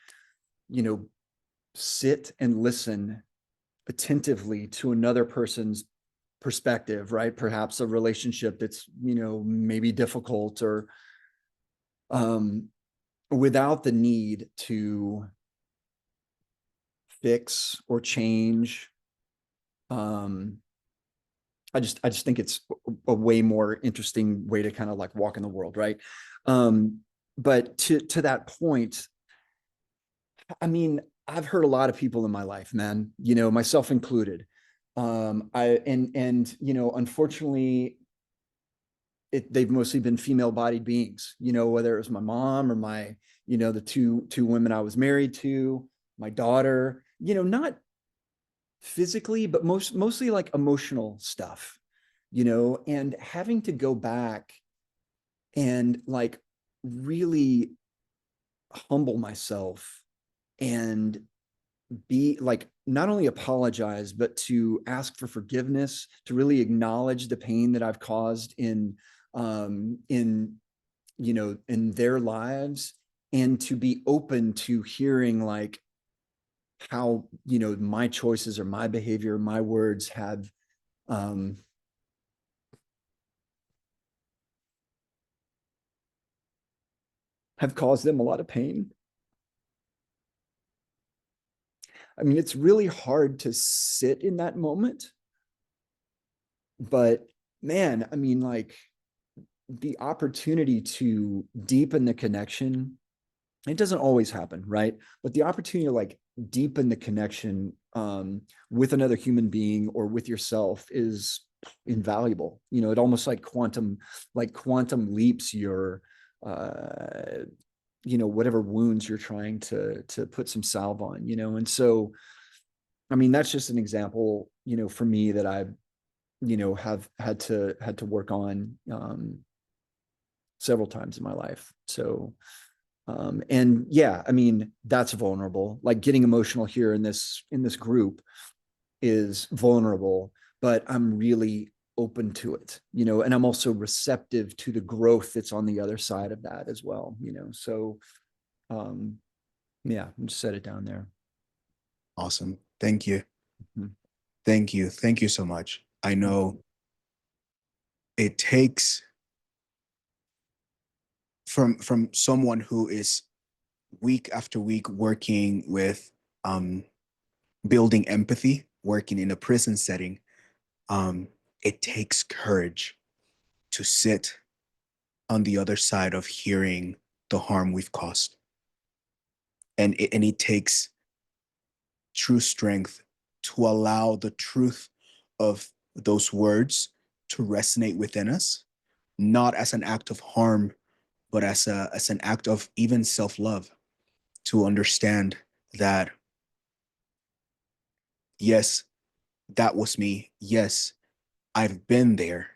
sit and listen attentively to another person's perspective, right? Perhaps a relationship that's, maybe difficult, or without the need to fix or change. I just think it's a way more interesting way to kind of like walk in the world, right? But to that point, I mean, I've hurt a lot of people in my life, man, you know, myself included. And unfortunately, they've mostly been female-bodied beings, you know, whether it was my mom or my, the two women I was married to, my daughter, not physically, but mostly like emotional stuff, and having to go back and like really humble myself and be like, not only apologize, but to ask for forgiveness, to really acknowledge the pain that I've caused in their lives, and to be open to hearing like how, my choices or my behavior, my words have caused them a lot of pain. I mean, it's really hard to sit in that moment, but man, I mean, like the opportunity to deepen the connection, it doesn't always happen, right? But the opportunity to like deepen the connection with another human being or with yourself is invaluable. It almost like quantum leaps your whatever wounds you're trying to put some salve on, and so I mean that's just an example, for me that I've have had to work on several times in my life. So and yeah, I mean that's vulnerable. Like getting emotional here in this group is vulnerable, but I'm really open to it, and I'm also receptive to the growth that's on the other side of that as well, so yeah, I'll just set it down there. Awesome. Thank you. Mm-hmm. Thank you. Thank you so much. I know it takes from someone who is week after week working with building empathy, working in a prison setting. It takes courage to sit on the other side of hearing the harm we've caused. And it takes true strength to allow the truth of those words to resonate within us, not as an act of harm, but as an act of even self-love, to understand that, yes, that was me. Yes, I've been there,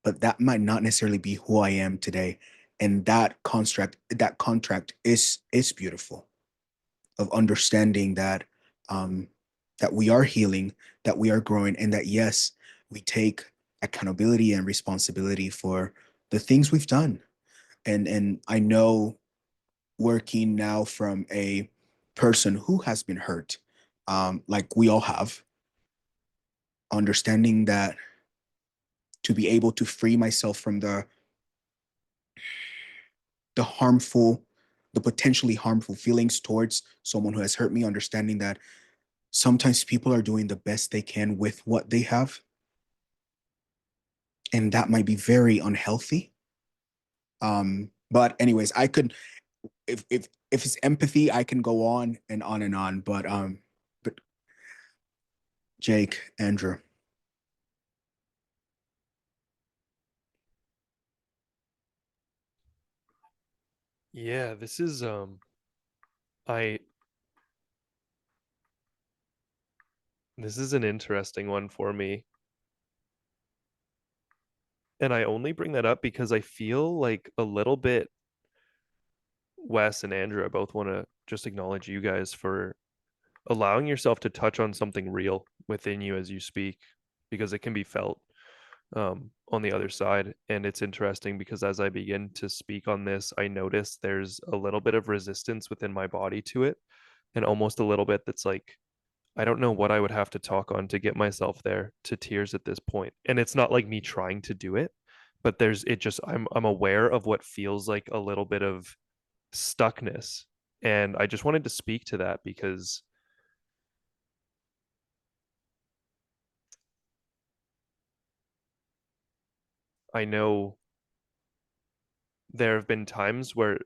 but that might not necessarily be who I am today. And that contract is beautiful, of understanding that that we are healing, that we are growing, and that yes, we take accountability and responsibility for the things we've done. And I know, working now from a person who has been hurt, like we all have, understanding that to be able to free myself from the harmful, the potentially harmful feelings towards someone who has hurt me, understanding that sometimes people are doing the best they can with what they have, and that might be very unhealthy. But anyways, I could, if it's empathy, I can go on and on and on. But Jake, Andrew. Yeah, this is I this is an interesting one for me. And I only bring that up because I feel like a little bit Wes and Andrew, I both want to just acknowledge you guys for allowing yourself to touch on something real within you as you speak, because it can be felt on the other side. And it's interesting because as I begin to speak on this, I notice there's a little bit of resistance within my body to it, and almost a little bit that's like, I don't know what I would have to talk on to get myself there to tears at this point. And it's not like me trying to do it, but I'm aware of what feels like a little bit of stuckness. And I just wanted to speak to that because I know there have been times where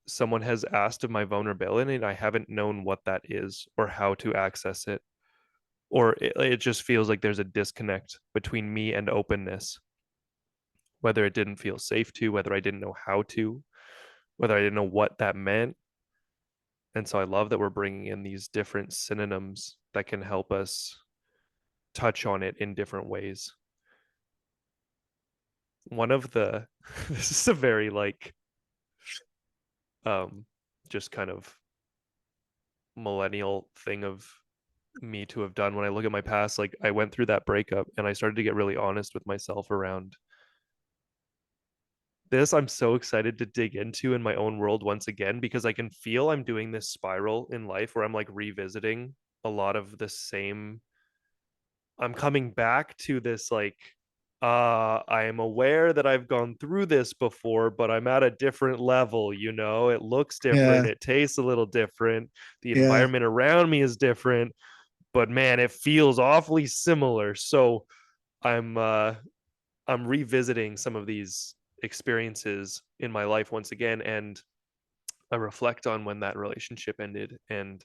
someone has asked of my vulnerability and I haven't known what that is or how to access it. Or it just feels like there's a disconnect between me and openness, whether it didn't feel safe to, whether I didn't know how to, whether I didn't know what that meant. And so I love that we're bringing in these different synonyms that can help us touch on it in different ways. One of the, this is a very like, just kind of millennial thing of me to have done when I look at my past. Like I went through that breakup and I started to get really honest with myself around this. I'm so excited to dig into in my own world once again, because I can feel I'm doing this spiral in life where I'm like revisiting a lot of the same. I'm coming back to this like I am aware that I've gone through this before, but I'm at a different level, you know. It looks different, Yeah. it tastes a little different, the Yeah. environment around me is different, but man, it feels awfully similar. So I'm revisiting some of these experiences in my life once again, and I reflect on when that relationship ended. And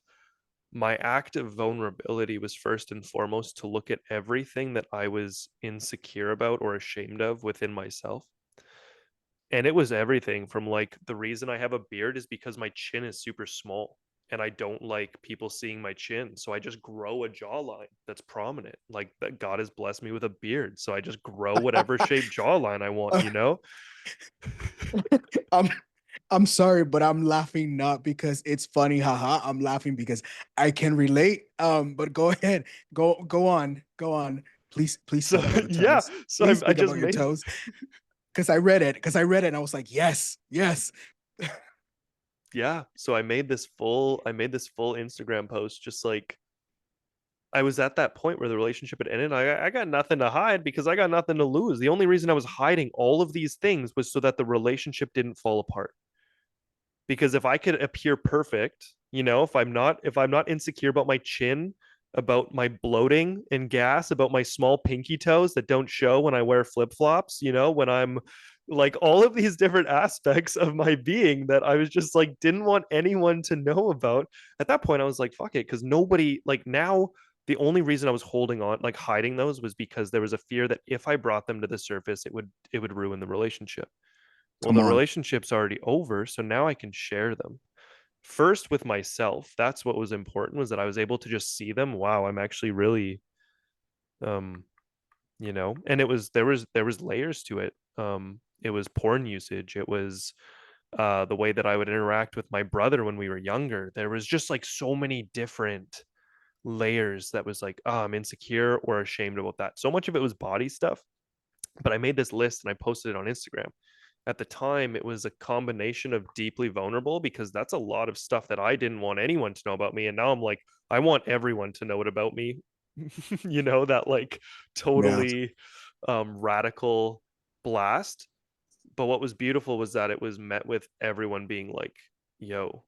my act of vulnerability was first and foremost to look at everything that I was insecure about or ashamed of within myself. And it was everything from like the reason I have a beard is because my chin is super small and I don't like people seeing my chin. So I just grow a jawline that's prominent. Like that God has blessed me with a beard. So I just grow whatever shape jawline I want, you know? I'm I'm sorry, but I'm laughing not because it's funny, haha. I'm laughing because I can relate. But go ahead, go on, go on. Please So tell about the yeah, toes. so Please I speak just about your made toes. Because I read it, and I was like, yes, yes. yeah. So I made this full Instagram post just like I was at that point where the relationship had ended. I got nothing to hide because I got nothing to lose. The only reason I was hiding all of these things was so that the relationship didn't fall apart. Because if I could appear perfect, you know, if I'm not insecure about my chin, about my bloating and gas, about my small pinky toes that don't show when I wear flip-flops, you know, when I'm like all of these different aspects of my being that I was just like didn't want anyone to know about. At that point I was like fuck it, cuz nobody like now the only reason I was holding on like hiding those was because there was a fear that if I brought them to the surface it would ruin the relationship. Well, Come the on. relationship's already over, so now I can share them. First with myself. That's what was important, was that I was able to just see them. Wow, I'm actually really um you know, and it was there was layers to it. It was porn usage. It was the way that I would interact with my brother when we were younger. There was just like so many different layers that was like, oh, I'm insecure or ashamed about that. So much of it was body stuff, but I made this list and I posted it on Instagram. At the time, it was a combination of deeply vulnerable because that's a lot of stuff that I didn't want anyone to know about me. And now I'm like, I want everyone to know it about me. You know, that like Yeah. totally radical blast. But what was beautiful was that it was met with everyone being like, yo,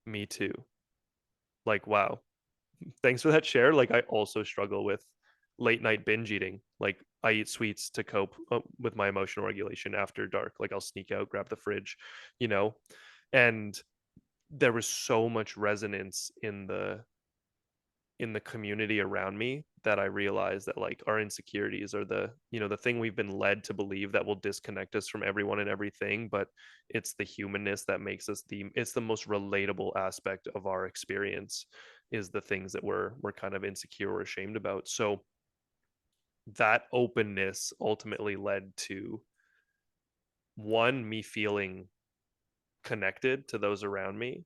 me too. Like, wow, thanks for that share. Like I also struggle with late night binge eating. Like I eat sweets to cope with my emotional regulation after dark. Like I'll sneak out, grab the fridge, you know. And there was so much resonance in the community around me that I realized that like our insecurities are the, you know, the thing we've been led to believe that will disconnect us from everyone and everything, but it's the humanness that makes us it's the most relatable aspect of our experience, is the things that we're kind of insecure or ashamed about. So that openness ultimately led to one, me feeling connected to those around me.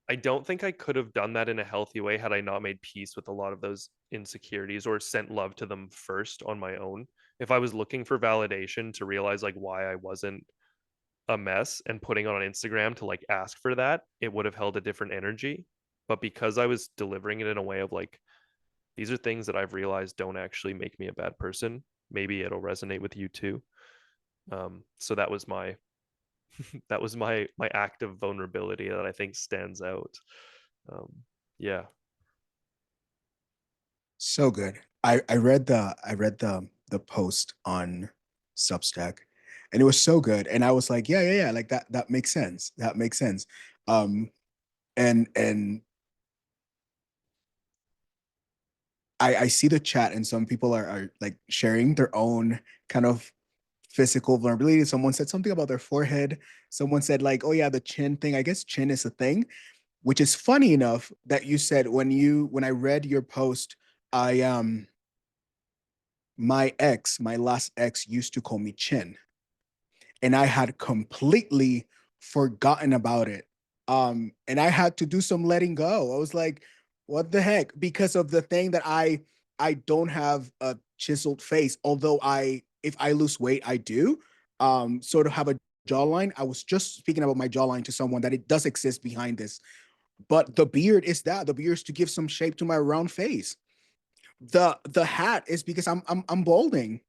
I don't think I could have done that in a healthy way had I not made peace with a lot of those insecurities or sent love to them first on my own. If I was looking for validation to realize like why I wasn't a mess and putting it on Instagram to like ask for that, it would have held a different energy. But because I was delivering it in a way of like, these are things that I've realized don't actually make me a bad person. maybe it'll resonate with you too. So that was my that was my act of vulnerability that I think stands out. Yeah. So good. I read the post on Substack, and it was so good. And I was like, yeah. Like that makes sense. That makes sense. Um, and I see the chat, and some people are like sharing their own kind of physical vulnerability. Someone said something about their forehead. Someone said like, oh yeah, the chin thing. I guess chin is a thing, which is funny enough that you said when I read your post, I my last ex used to call me Chin, and I had completely forgotten about it. And I had to do some letting go. I was like, what the heck? Because of the thing that I don't have a chiseled face, although if I lose weight, I do sort of have a jawline. I was just speaking about my jawline to someone that it does exist behind this. But the beard is that. The beard is to give some shape to my round face. The hat is because I'm balding.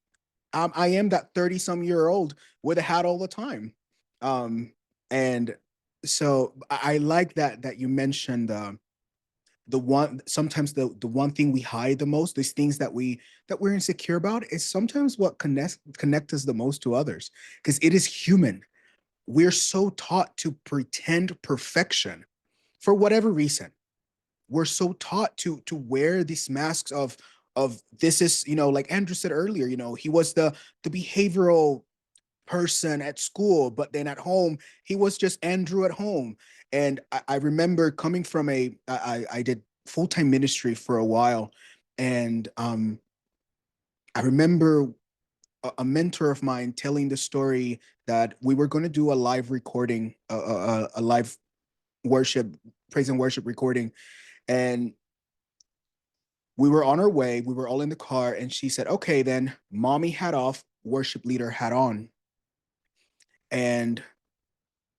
I am that 30-some-year-old with a hat all the time. And so I like that you mentioned the one sometimes the one thing we hide the most, these things that we're insecure about, is sometimes what connect us the most to others, because it is human. We're so taught to pretend perfection for whatever reason. We're so taught to wear these masks of this is, like Andrew said earlier, he was the behavioral person at school, but then at home he was just Andrew at home. And I remember coming from I did full-time ministry for a while, and I remember a mentor of mine telling the story that we were going to do a live recording, a live worship, praise and worship recording, and we were on our way. We were all in the car, and she said, okay, then mommy hat off, worship leader hat on. And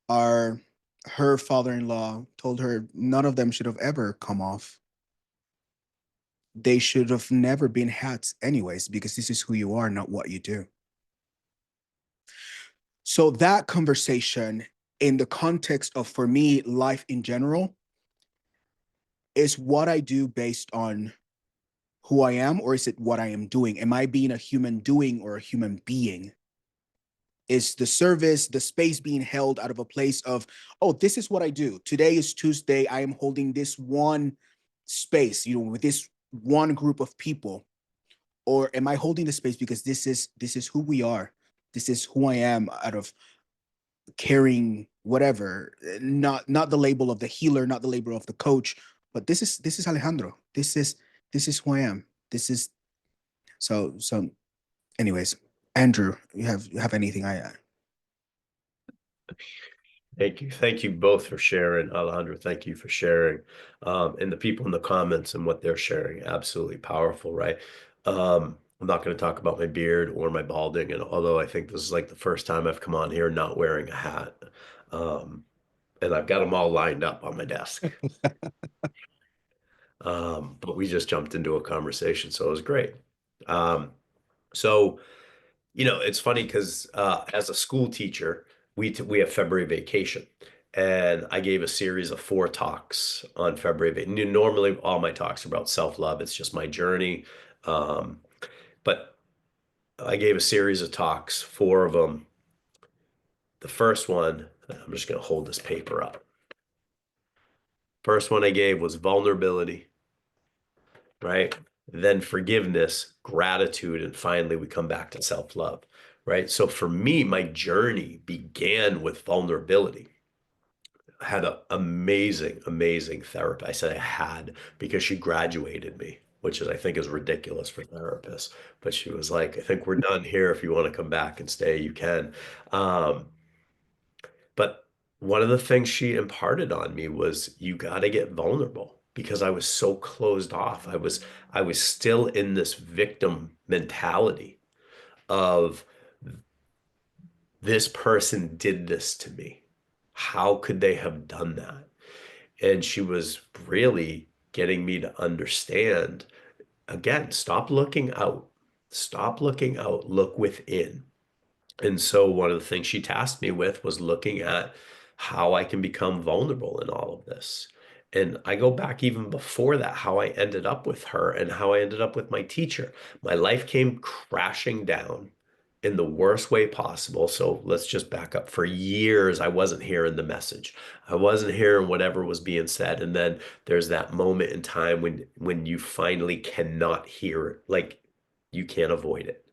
our her father-in-law told her none of them should have ever come off. They should have never been hats anyways, because this is who you are, not what you do. So that conversation, in the context of, for me, life in general, is what I do based on who I am, or is it what I am doing? Am I being a human doing or a human being? Is the service, the space being held out of a place of, oh, this is what I do. Today is Tuesday. I am holding this one space, with this one group of people. Or am I holding the space because this is who we are? This is who I am, out of carrying whatever, not the label of the healer, not the label of the coach, but this is Alejandro. This is who I am. This is so anyways. Andrew, you have anything I Thank you both for sharing. Alejandro, thank you for sharing. And the people in the comments and what they're sharing, absolutely powerful, right? I'm not going to talk about my beard or my balding, and although I think this is like the first time I've come on here not wearing a hat. And I've got them all lined up on my desk. But we just jumped into a conversation, so it was great. So it's funny because as a school teacher, we have February vacation, and I gave a series of 4 talks on February. Normally, all my talks are about self-love. It's just my journey. But I gave a series of talks, 4 of them. The first one, I'm just going to hold this paper up. First one I gave was vulnerability, right? Then forgiveness, gratitude, and finally we come back to self-love, right? So for me, my journey began with vulnerability. I had an amazing, amazing therapist. I said I had because she graduated me, which I think is ridiculous for therapists. But she was like, I think we're done here. If you want to come back and stay, you can. But one of the things she imparted on me was you got to get vulnerable, because I was so closed off. I was still in this victim mentality of, this person did this to me. How could they have done that? And she was really getting me to understand, again, stop looking out. Stop looking out, look within. And so one of the things she tasked me with was looking at how I can become vulnerable in all of this. And I go back even before that, how I ended up with her and how I ended up with my teacher. My life came crashing down in the worst way possible. So let's just back up. For years, I wasn't hearing the message. I wasn't hearing whatever was being said. And then there's that moment in time when you finally cannot hear it, like you can't avoid it,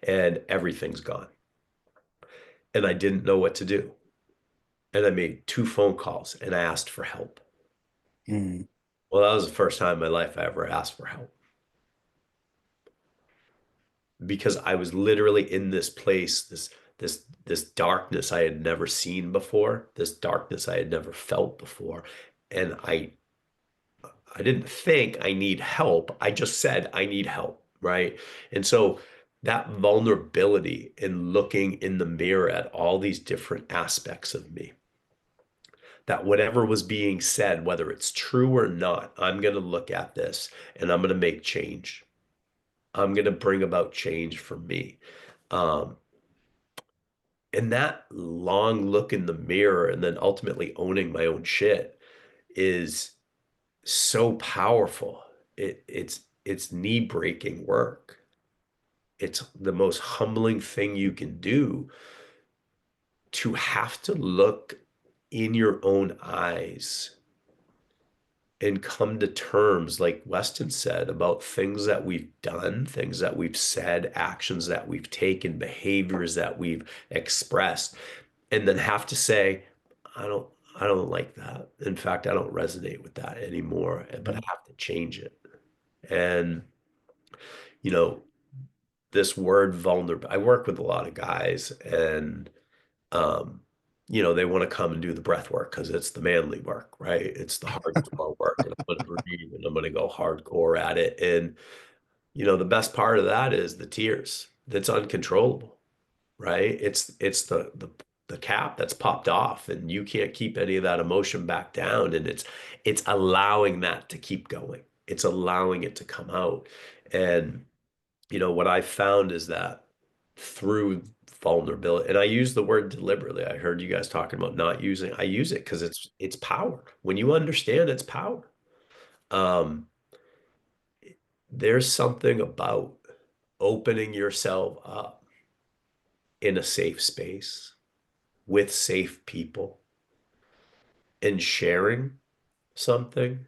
and everything's gone. And I didn't know what to do. And I made 2 phone calls and I asked for help. Mm. Well, that was the first time in my life I ever asked for help, because I was literally in this place, this darkness I had never seen before, this darkness I had never felt before. And I didn't think I need help. I just said I need help, right? And so that vulnerability in looking in the mirror at all these different aspects of me, that whatever was being said, whether it's true or not, I'm going to look at this and I'm going to make change. I'm going to bring about change for me. Um, and that long look in the mirror and then ultimately owning my own shit is so powerful. It's knee breaking work. It's the most humbling thing you can do, to have to look in your own eyes and come to terms, like Weston said, about things that we've done, things that we've said, actions that we've taken, behaviors that we've expressed, and then have to say, I don't, I don't like that. In fact, I don't resonate with that anymore, but I have to change it. And, you know, this word vulnerable, I work with a lot of guys, and um, they want to come and do the breath work because it's the manly work, right? It's the hardcore work, and I'm going to breathe and I'm going to go hardcore at it. And, the best part of that is the tears. That's uncontrollable, right? It's the cap that's popped off, and you can't keep any of that emotion back down. And it's allowing that to keep going. It's allowing it to come out. And, what I found is that through vulnerability, and I use the word deliberately. I heard you guys talking about not using. I use it because it's power. When you understand it's power, um, there's something about opening yourself up in a safe space with safe people and sharing something,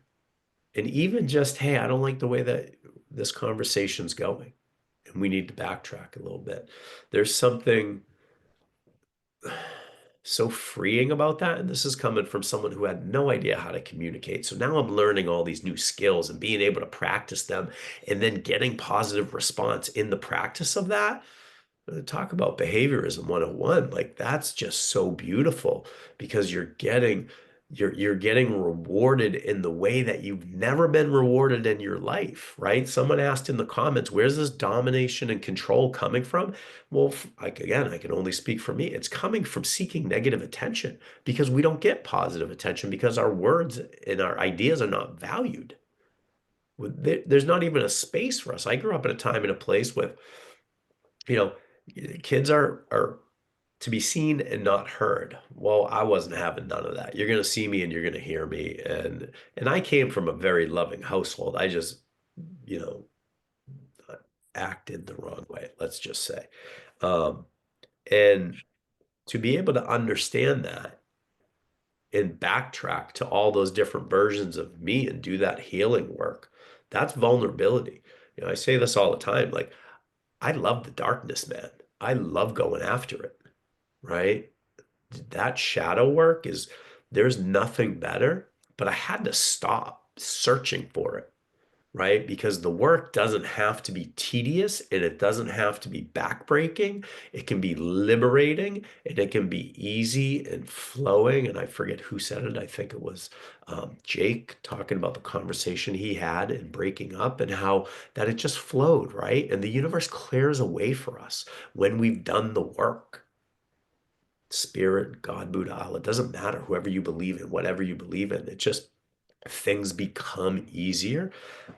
and even just, hey, I don't like the way that this conversation's going, and we need to backtrack a little bit. There's something so freeing about that. And this is coming from someone who had no idea how to communicate. So now I'm learning all these new skills and being able to practice them, and then getting positive response in the practice of that. Talk about behaviorism 101. Like, that's just so beautiful, because you're getting rewarded in the way that you've never been rewarded in your life, right? Someone asked in the comments, where's this domination and control coming from? Well, like, again, I can only speak for me. It's coming from seeking negative attention, because we don't get positive attention because our words and our ideas are not valued. There's not even a space for us. I grew up in a time and a place with, you know, kids are to be seen and not heard. Well, I wasn't having none of that. You're going to see me and you're going to hear me. And I came from a very loving household. I just, you know, acted the wrong way, let's just say. Um, and to be able to understand that and backtrack to all those different versions of me and do that healing work, that's vulnerability. I say this all the time. Like, I love the darkness, man. I love going after it, right? That shadow work there's nothing better, but I had to stop searching for it, right? Because the work doesn't have to be tedious, and it doesn't have to be backbreaking. It can be liberating, and it can be easy and flowing. And I forget who said it. I think it was Jake, talking about the conversation he had and breaking up, and how that it just flowed, right? And the universe clears a way for us when we've done the work. Spirit, God, Buddha, Allah, it doesn't matter, whoever you believe in, whatever you believe in, it just things become easier.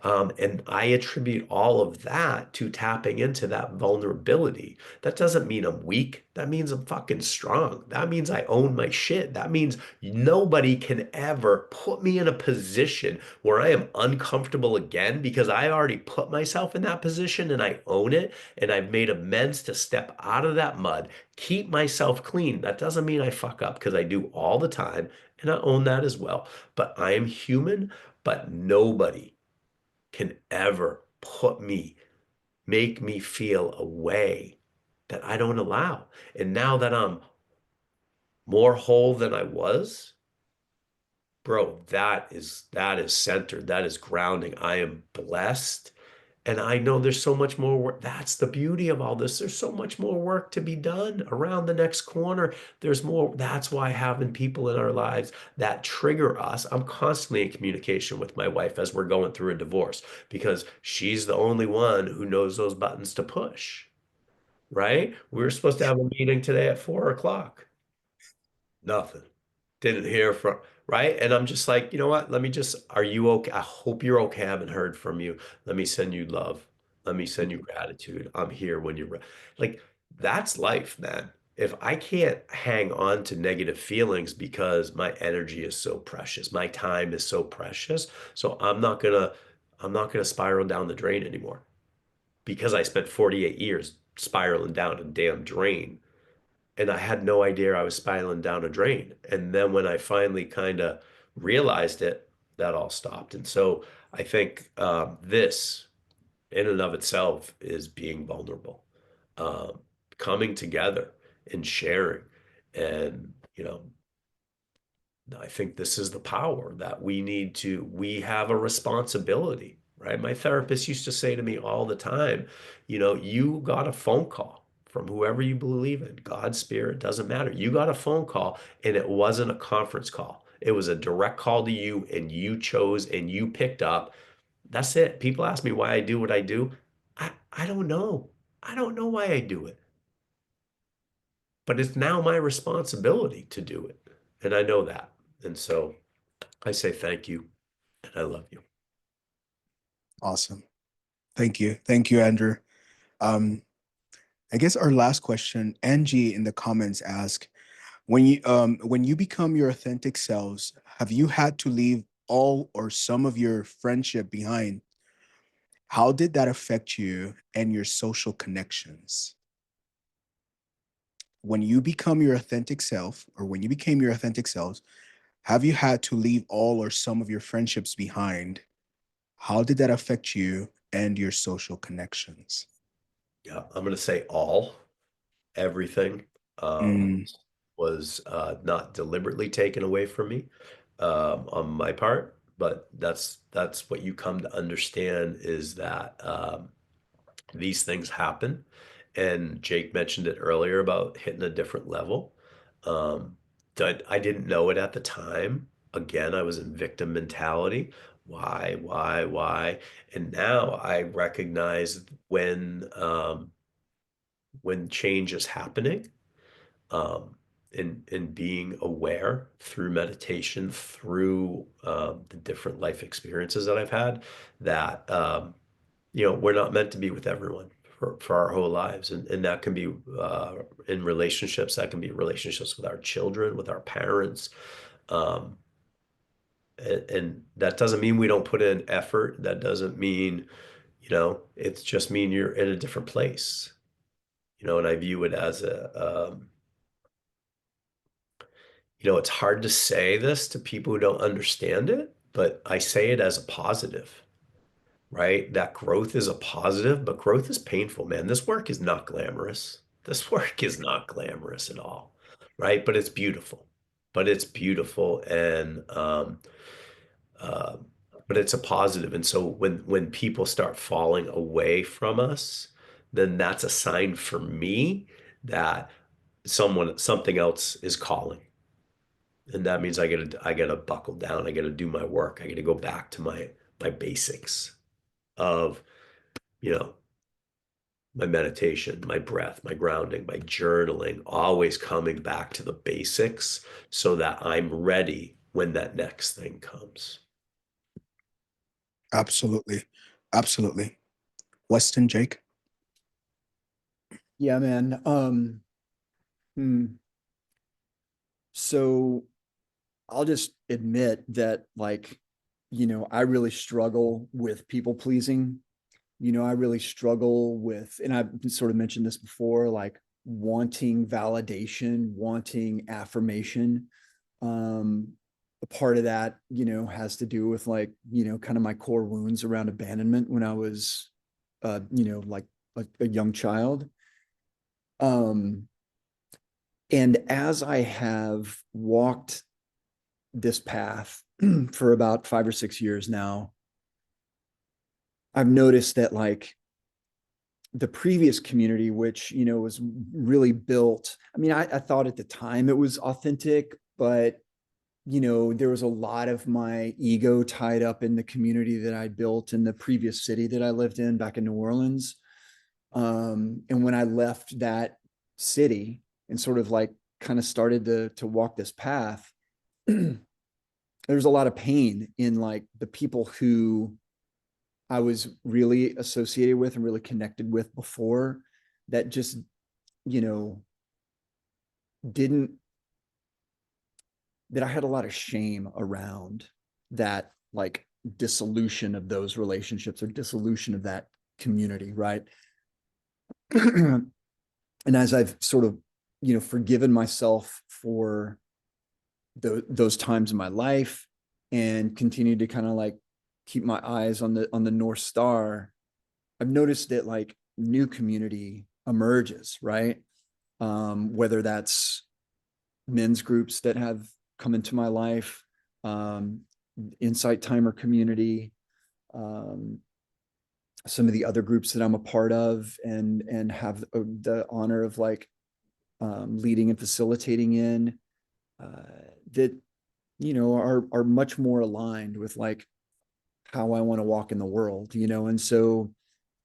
And I attribute all of that to tapping into that vulnerability. That doesn't mean I'm weak. That means I'm fucking strong. That means I own my shit. That means nobody can ever put me in a position where I am uncomfortable again, because I already put myself in that position and I own it. And I've made amends to step out of that mud, keep myself clean. That doesn't mean I fuck up, because I do all the time. And I own that as well. But I am human, but nobody can ever make me feel a way that I don't allow. And now that I'm more whole than I was, bro, that is centered. That is grounding. I am blessed. And I know there's so much more work. That's the beauty of all this. There's so much more work to be done around the next corner. There's more. That's why having people in our lives that trigger us. I'm constantly in communication with my wife as we're going through a divorce, because she's the only one who knows those buttons to push, right? We were supposed to have a meeting today at 4 o'clock. Nothing. Didn't hear from, right? And I'm just like, you know what? Are you okay? I hope you're okay. I haven't heard from you. Let me send you love. Let me send you gratitude. I'm here when you're like, that's life, man. If I can't hang on to negative feelings because my energy is so precious, my time is so precious, so I'm not gonna spiral down the drain anymore, because I spent 48 years spiraling down a damn drain, and I had no idea I was spiraling down a drain. And then when I finally kind of realized it, that all stopped. And so I think this in and of itself is being vulnerable, um, coming together and sharing. And, I think this is the power that we have a responsibility, right? My therapist used to say to me all the time, you got a phone call from whoever you believe in, God, spirit, doesn't matter. You got a phone call, and it wasn't a conference call. It was a direct call to you, and you chose and you picked up. That's it. People ask me why I do what I do. I don't know. I don't know why I do it, but it's now my responsibility to do it. And I know that. And so I say thank you, and I love you. Awesome. Thank you. Thank you, Andrew. Um, I guess our last question, Angie in the comments ask, when you become your authentic selves, have you had to leave all or some of your friendship behind? How did that affect you and your social connections? When you become your authentic self, or when you became your authentic selves, have you had to leave all or some of your friendships behind? How did that affect you and your social connections? Yeah, I'm going to say everything um, Mm, was not deliberately taken away from me on my part, but that's what you come to understand, is that these things happen. And Jake mentioned it earlier about hitting a different level. Um, that I didn't know it at the time. Again, I was in victim mentality. Why? And now I recognize when change is happening, um, and being aware through meditation, through the different life experiences that I've had, that we're not meant to be with everyone for our whole lives. And that can be in relationships, that can be relationships with our children, with our parents. Um, and that doesn't mean we don't put in effort. That doesn't mean, it's just mean you're in a different place, and I view it as it's hard to say this to people who don't understand it, but I say it as a positive, right? That growth is a positive, but growth is painful, man. This work is not glamorous. This work is not glamorous at all, right? But it's beautiful. And uh, but it's a positive. And so when people start falling away from us, then that's a sign for me that something else is calling. And that means I gotta buckle down. I gotta do my work. I gotta go back to my basics of, you know, my meditation, my breath, my grounding, my journaling, always coming back to the basics so that I'm ready when that next thing comes. Absolutely. Absolutely. Weston, Jake. Yeah, man. Hmm. So I'll just admit that, like, I really struggle with people pleasing. I really struggle with, and I've sort of mentioned this before, like wanting validation, wanting affirmation. Um, a part of that, has to do with, like, kind of my core wounds around abandonment when I was, like a young child. Um, and as I have walked this path for about 5 or 6 years now, I've noticed that, like, the previous community, which, was really built. I mean, I thought at the time it was authentic, but, there was a lot of my ego tied up in the community that I built in the previous city that I lived in back in New Orleans. And when I left that city and sort of like kind of started to walk this path, there's a lot of pain in, like, the people who I was really associated with and really connected with before, that just, you know, didn't, that I had a lot of shame around, that, like, dissolution of those relationships or dissolution of that community, right? And as I've sort of, forgiven myself for those times in my life and continued to kind of, like, keep my eyes on the North Star, I've noticed that, like, new community emerges, right? Whether that's men's groups that have come into my life, um, Insight Timer community, um, some of the other groups that I'm a part of and have the honor of, like, leading and facilitating in, that, are much more aligned with, like, how I want to walk in the world, and so,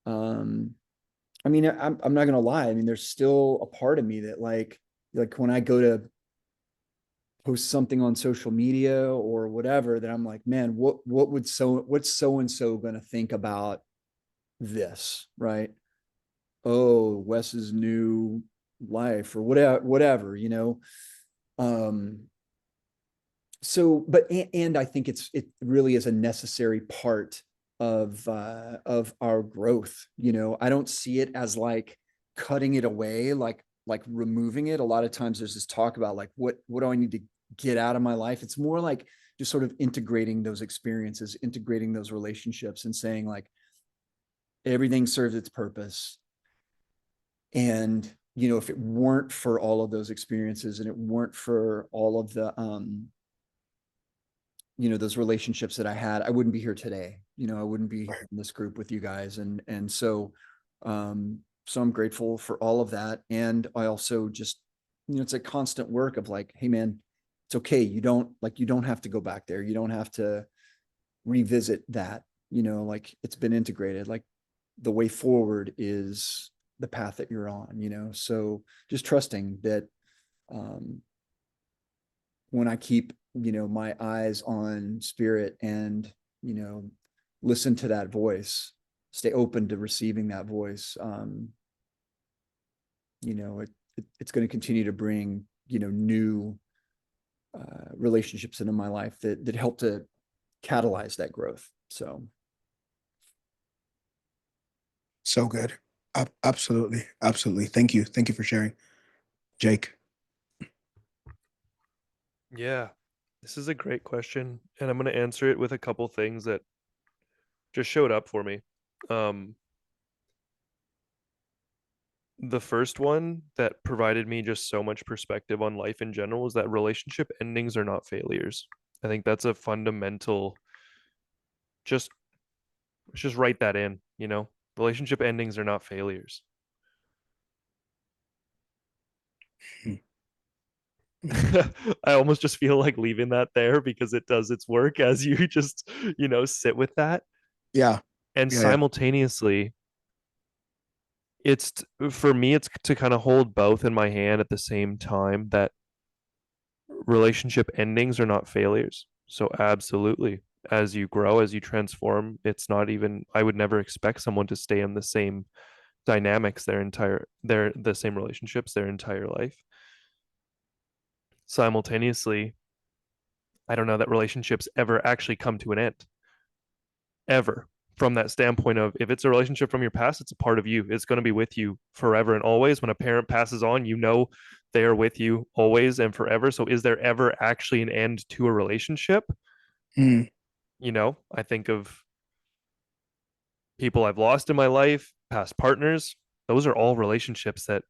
I mean, I'm not gonna lie. I mean, there's still a part of me that, like when I go to post something on social media or whatever, that I'm like, man, what's so and so gonna think about this, right? Oh, Wes's new life or whatever. Um, so, but and I think it really is a necessary part of our growth. I don't see it as, like, cutting it away, like removing it. A lot of times there's this talk about, like, what do I need to get out of my life? It's more like just sort of integrating those experiences, integrating those relationships, and saying, like, everything serves its purpose. And, if it weren't for all of those experiences, and it weren't for all of the those relationships that I had, I wouldn't be here today. I wouldn't be here in this group with you guys. And so, so I'm grateful for all of that. And I also just, it's a constant work of, like, hey man, it's okay. You don't have to go back there. You don't have to revisit that, like, it's been integrated. Like, the way forward is the path that you're on. So just trusting that, when I keep, my eyes on spirit and, listen to that voice, stay open to receiving that voice, it's going to continue to bring, new relationships into my life that help to catalyze that growth. So good. Absolutely. Absolutely. Thank you. Thank you for sharing. Jake. Yeah, this is a great question, and I'm going to answer it with a couple things that just showed up for me. The first one that provided me just so much perspective on life in general is that relationship endings are not failures. I think that's a fundamental, just write that in. Relationship endings are not failures. I almost just feel like leaving that there because it does its work as you just, sit with that. Yeah. And Yeah. simultaneously, for me, it's to kind of hold both in my hand at the same time, that relationship endings are not failures. So absolutely, as you grow, as you transform. It's not even, I would never expect someone to stay in the same dynamics the same relationships their entire life. Simultaneously, I don't know that relationships ever actually come to an end, ever. From that standpoint of, if it's a relationship from your past, it's a part of you. It's going to be with you forever and always. When a parent passes on, you know they are with you always and forever. So is there ever actually an end to a relationship? Mm. I think of people I've lost in my life, past partners. Those are all relationships that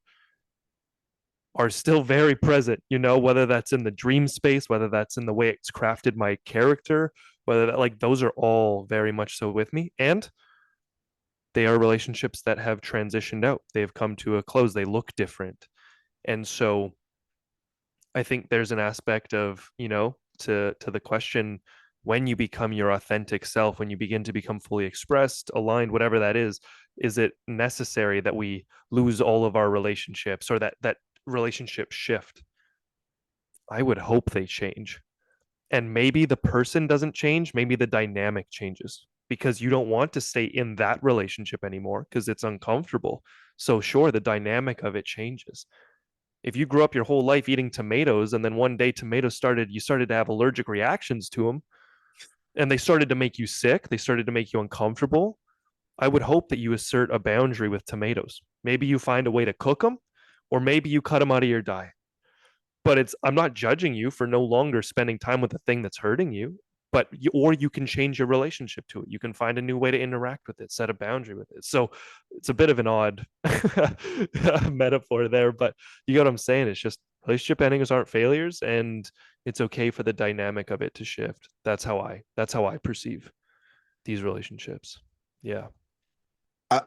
are still very present, whether that's in the dream space, whether that's in the way it's crafted my character, whether that, like, those are all very much so with me. And they are relationships that have transitioned out. They have come to a close. They look different. And so I think there's an aspect of, to the question, when you become your authentic self, when you begin to become fully expressed, aligned, whatever that is it necessary that we lose all of our relationships, or that relationship shift? I would hope they change. And maybe the person doesn't change, maybe the dynamic changes, because you don't want to stay in that relationship anymore because it's uncomfortable. So sure, the dynamic of it changes. If you grew up your whole life eating tomatoes and then one day you started to have allergic reactions to them, and they started to make you sick, they started to make you uncomfortable, I would hope that you assert a boundary with tomatoes. Maybe you find a way to cook them, or maybe you cut them out of your diet. But I'm not judging you for no longer spending time with the thing that's hurting you. Or you can change your relationship to it. You can find a new way to interact with it, set a boundary with it. So it's a bit of an odd metaphor there, but you get what I'm saying. It's just, relationship endings aren't failures, and it's okay for the dynamic of it to shift. That's how I perceive these relationships. Yeah.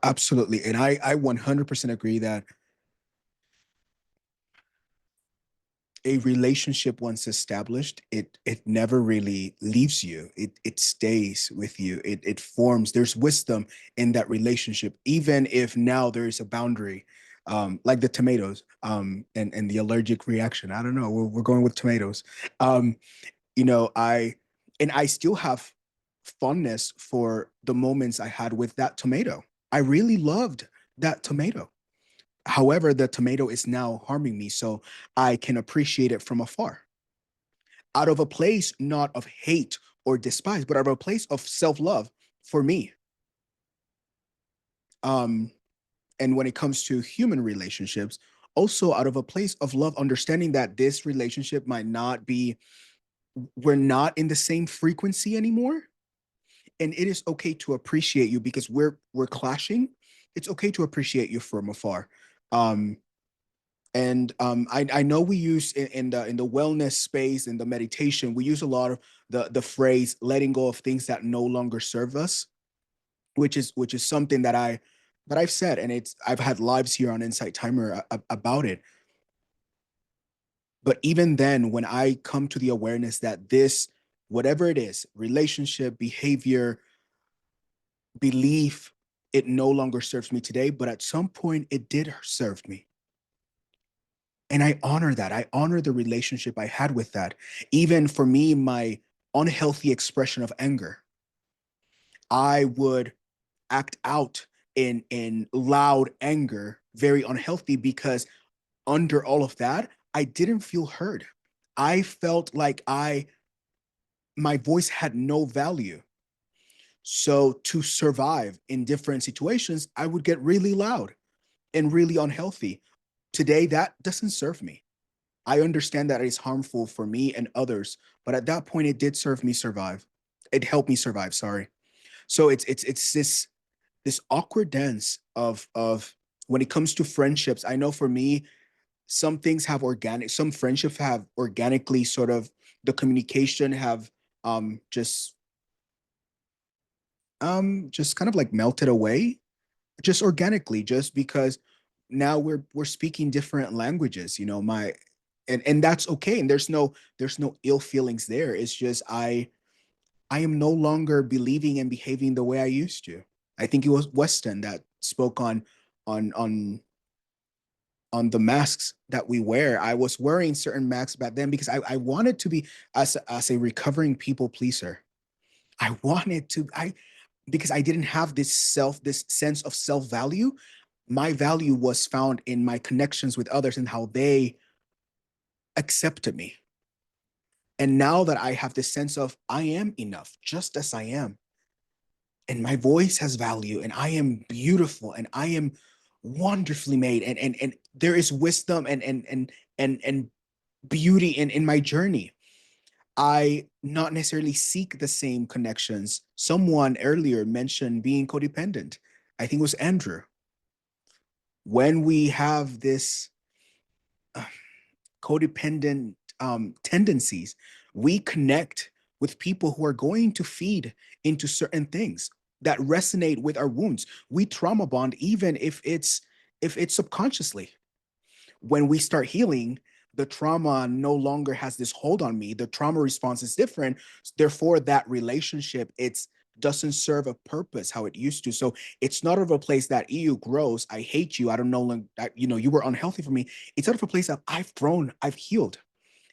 Absolutely. And I 100% agree that a relationship, once established, it never really leaves you. It stays with you. It forms. There's wisdom in that relationship, even if now there's a boundary, like the tomatoes, and the allergic reaction. I don't know. We're going with tomatoes. Um, I still have fondness for the moments I had with that tomato. I really loved that tomato. However, the tomato is now harming me, so I can appreciate it from afar, out of a place not of hate or despise, but out of a place of self-love for me. Um, and when it comes to human relationships, also out of a place of love, understanding that this relationship might not be, we're not in the same frequency anymore. And it is okay to appreciate you because we're clashing. It's okay to appreciate you from afar. Um, I know we use in the wellness space, in the meditation, we use a lot of the phrase letting go of things that no longer serve us, which is something that I've said, and I've had lives here on Insight Timer about it. But even then, when I come to the awareness that this, whatever it is, relationship, behavior, belief, it no longer serves me today, but at some point it did serve me. And I honor that. I honor the relationship I had with that. Even for me, my unhealthy expression of anger, I would act out in loud anger, very unhealthy, because under all of that, I didn't feel heard. I felt like my voice had no value. So to survive in different situations, I would get really loud and really unhealthy. Today, that doesn't serve me. I understand that it's harmful for me and others, but at that point, it did serve me survive. It helped me survive. Sorry. So it's this awkward dance of when it comes to friendships. I know for me, some friendships have organically sort of, the communication have um just just kind of like melted away, just organically, just because now we're speaking different languages. And that's okay. And there's no ill feelings there. It's just I am no longer believing and behaving the way I used to. I think it was Weston that spoke on on on the masks that we wear. I was wearing certain masks back then because I wanted to be, as a recovering people pleaser. I wanted to, because I didn't have this sense of self-value. My value was found in my connections with others and how they accepted me. And now that I have this sense of I am enough just as I am, and my voice has value, and I am beautiful, and I am wonderfully made, and there is wisdom and beauty in my journey. I not necessarily seek the same connections. Someone earlier mentioned being codependent. I think it was Andrew. When we have this codependent tendencies, we connect with people who are going to feed into certain things that resonate with our wounds. We trauma bond even if it's subconsciously. When we start healing, the trauma no longer has this hold on me. The trauma response is different. Therefore, that relationship, it's doesn't serve a purpose how it used to. So it's not of a place that you gross, I hate you, I don't know, you were unhealthy for me. It's out of a place that I've grown, I've healed.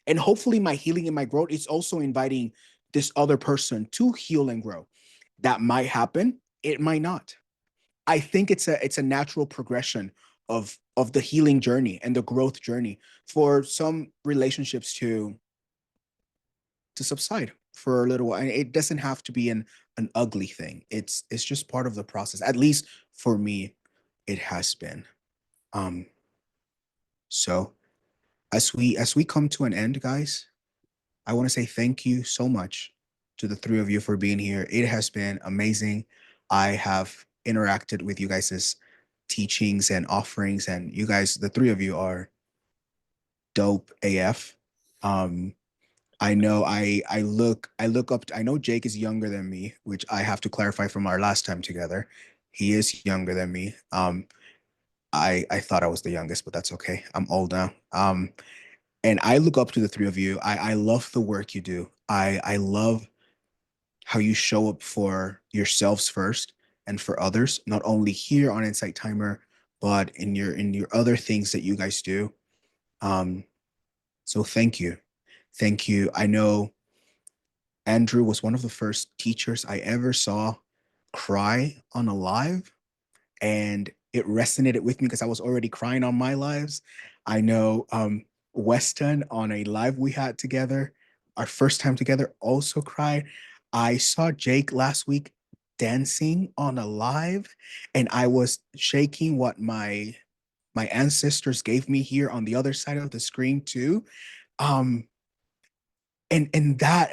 And hopefully my healing and my growth is also inviting this other person to heal and grow. That might happen, it might not. I think it's a natural progression of the healing journey and the growth journey for some relationships to subside for a little while. And it doesn't have to be an ugly thing. It's just part of the process. At least for me, it has been. Um, so as we come to an end, guys, I want to say thank you so much to the three of you for being here. It has been amazing. I have interacted with you guys' teachings and offerings, and you guys, the three of you, are dope AF. I know I look up. I know Jake is younger than me, which I have to clarify from our last time together. He is younger than me. I thought I was the youngest, but that's okay. I'm old now. And I look up to the three of you. I love the work you do. I love how you show up for yourselves first and for others, not only here on Insight Timer, but in your other things that you guys do. Um, so thank you. Thank you. I know Andrew was one of the first teachers I ever saw cry on a live, and it resonated with me because I was already crying on my lives. I know Weston, on a live we had together, our first time together, also cried. I saw Jake last week dancing on a live, and I was shaking what my ancestors gave me here on the other side of the screen too. Um, and that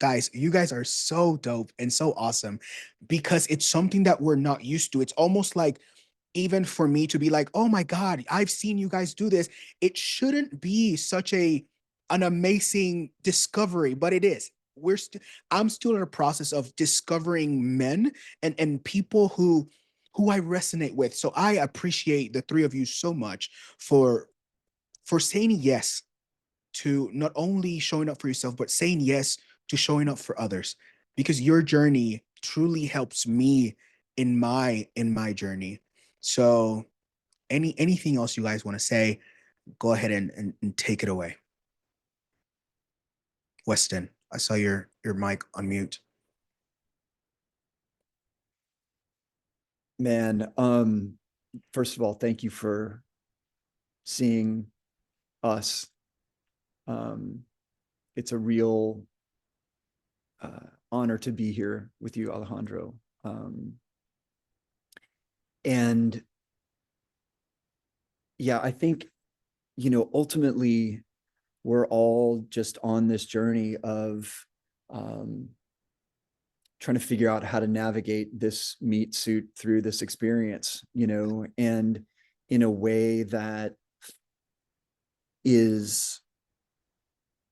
guys, you guys are so dope and so awesome because it's something that we're not used to. It's almost like, even for me to be like, oh my God, I've seen you guys do this, it shouldn't be such an amazing discovery, but it is. I'm still in a process of discovering men and people who I resonate with. So I appreciate the three of you so much for saying yes to not only showing up for yourself, but saying yes to showing up for others, because your journey truly helps me in my journey. So anything else you guys want to say, go ahead and take it away. Weston, I saw your mic on mute. Man, first of all, thank you for seeing us. It's a real honor to be here with you, Alejandro. And yeah, I think, ultimately, we're all just on this journey of trying to figure out how to navigate this meat suit through this experience, and in a way that is,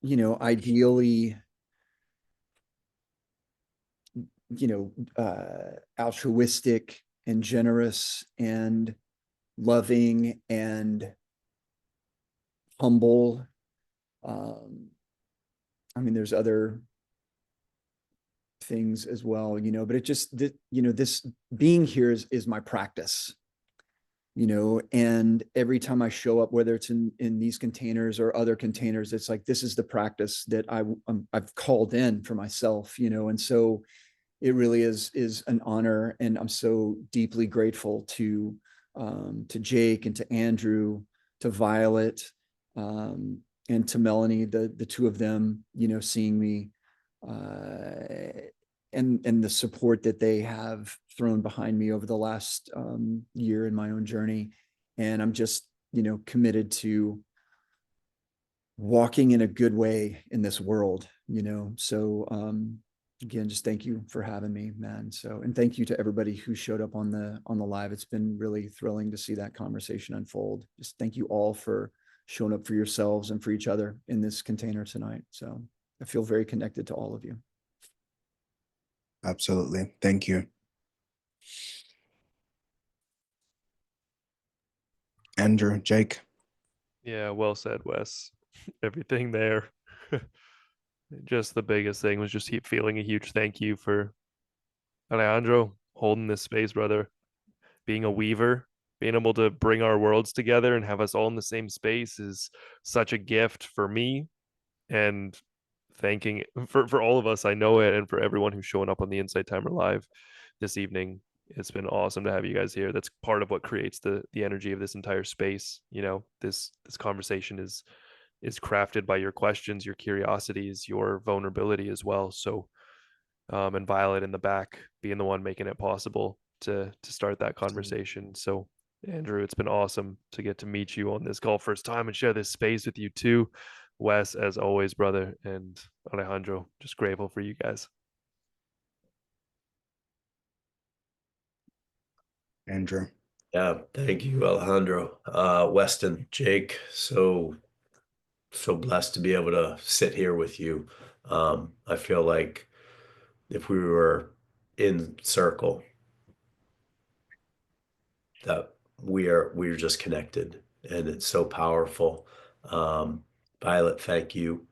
ideally, altruistic and generous and loving and humble. I mean, there's other things as well, but it just, this being here is my practice. and every time I show up, whether it's in these containers or other containers, it's like, this is the practice that I've called in for myself, and so it really is an honor, and I'm so deeply grateful to Jake and to Andrew, to Violet, and to Melanie, the two of them, seeing me, and the support that they have thrown behind me over the last year in my own journey. And I'm just, committed to walking in a good way in this world, so again, just thank you for having me, man. So, and thank you to everybody who showed up on the live. It's been really thrilling to see that conversation unfold. Just thank you all for showing up for yourselves and for each other in this container tonight. So I feel very connected to all of you. Absolutely. Thank you. Andrew, Jake. Yeah, well said, Wes. Everything there. Just the biggest thing was just feeling a huge thank you for Alejandro holding this space, brother. Being a weaver, being able to bring our worlds together and have us all in the same space is such a gift for me. And thanking for all of us, I know it, and for everyone who's showing up on the Insight Timer Live this evening. It's been awesome to have you guys here. That's part of what creates the energy of this entire space. This conversation is crafted by your questions, your curiosities, your vulnerability as well. So and Violet in the back being the one making it possible to start that conversation. So Andrew, it's been awesome to get to meet you on this call first time and share this space with you too. Wes, as always, brother, and Alejandro, just grateful for you guys. Andrew. Yeah, thank you, Alejandro. Weston, Jake, so blessed to be able to sit here with you. I feel like if we were in circle, that we're just connected, and it's so powerful. Violet, thank you.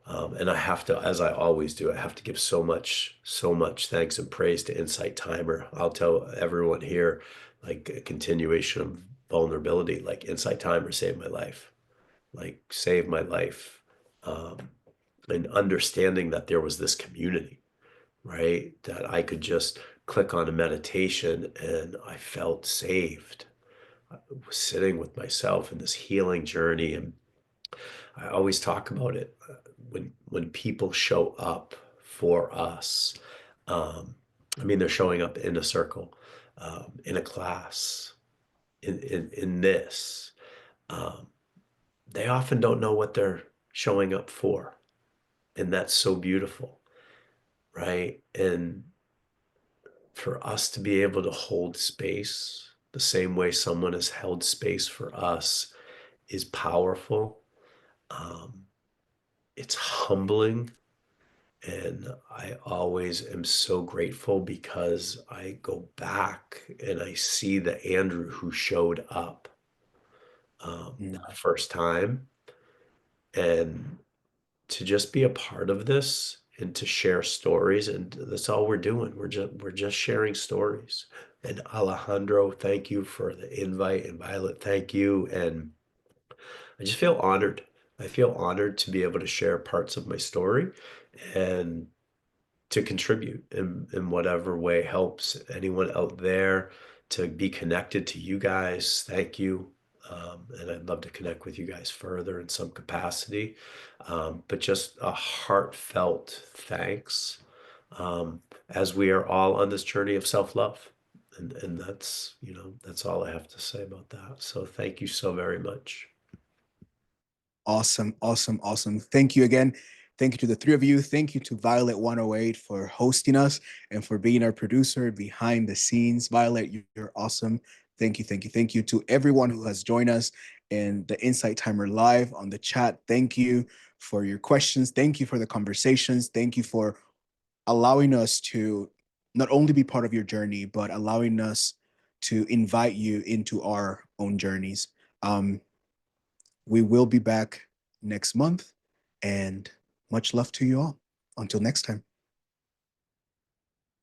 And I have to, as I always do, I have to give so much thanks and praise to Insight Timer. I'll tell everyone here, like, a continuation of vulnerability, like, Insight Timer saved my life, Um, and understanding that there was this community, right? That I could just click on a meditation and I felt saved. I was sitting with myself in this healing journey, and I always talk about it. When people show up for us, they're showing up in a circle, in a class, in this. Um, they often don't know what they're showing up for, and that's so beautiful, right? And for us to be able to hold space the same way someone has held space for us is powerful. Um, it's humbling. And I always am so grateful because I go back and I see the Andrew who showed up that first time. And to just be a part of this and to share stories, and that's all we're doing. We're just sharing stories. And Alejandro, thank you for the invite, and Violet, thank you. And I just feel honored. I feel honored to be able to share parts of my story and to contribute in whatever way helps anyone out there to be connected to you guys. Thank you. And I'd love to connect with you guys further in some capacity. But just a heartfelt thanks, as we are all on this journey of self-love. And that's, that's all I have to say about that. So thank you so very much. Awesome. Thank you again. Thank you to the three of you. Thank you to Violet 108 for hosting us and for being our producer behind the scenes. Violet, you're awesome. Thank you to everyone who has joined us in the Insight Timer Live on the chat. Thank you for your questions. Thank you for the conversations. Thank you for allowing us to not only be part of your journey, but allowing us to invite you into our own journeys. We will be back next month, and much love to you all. Until next time.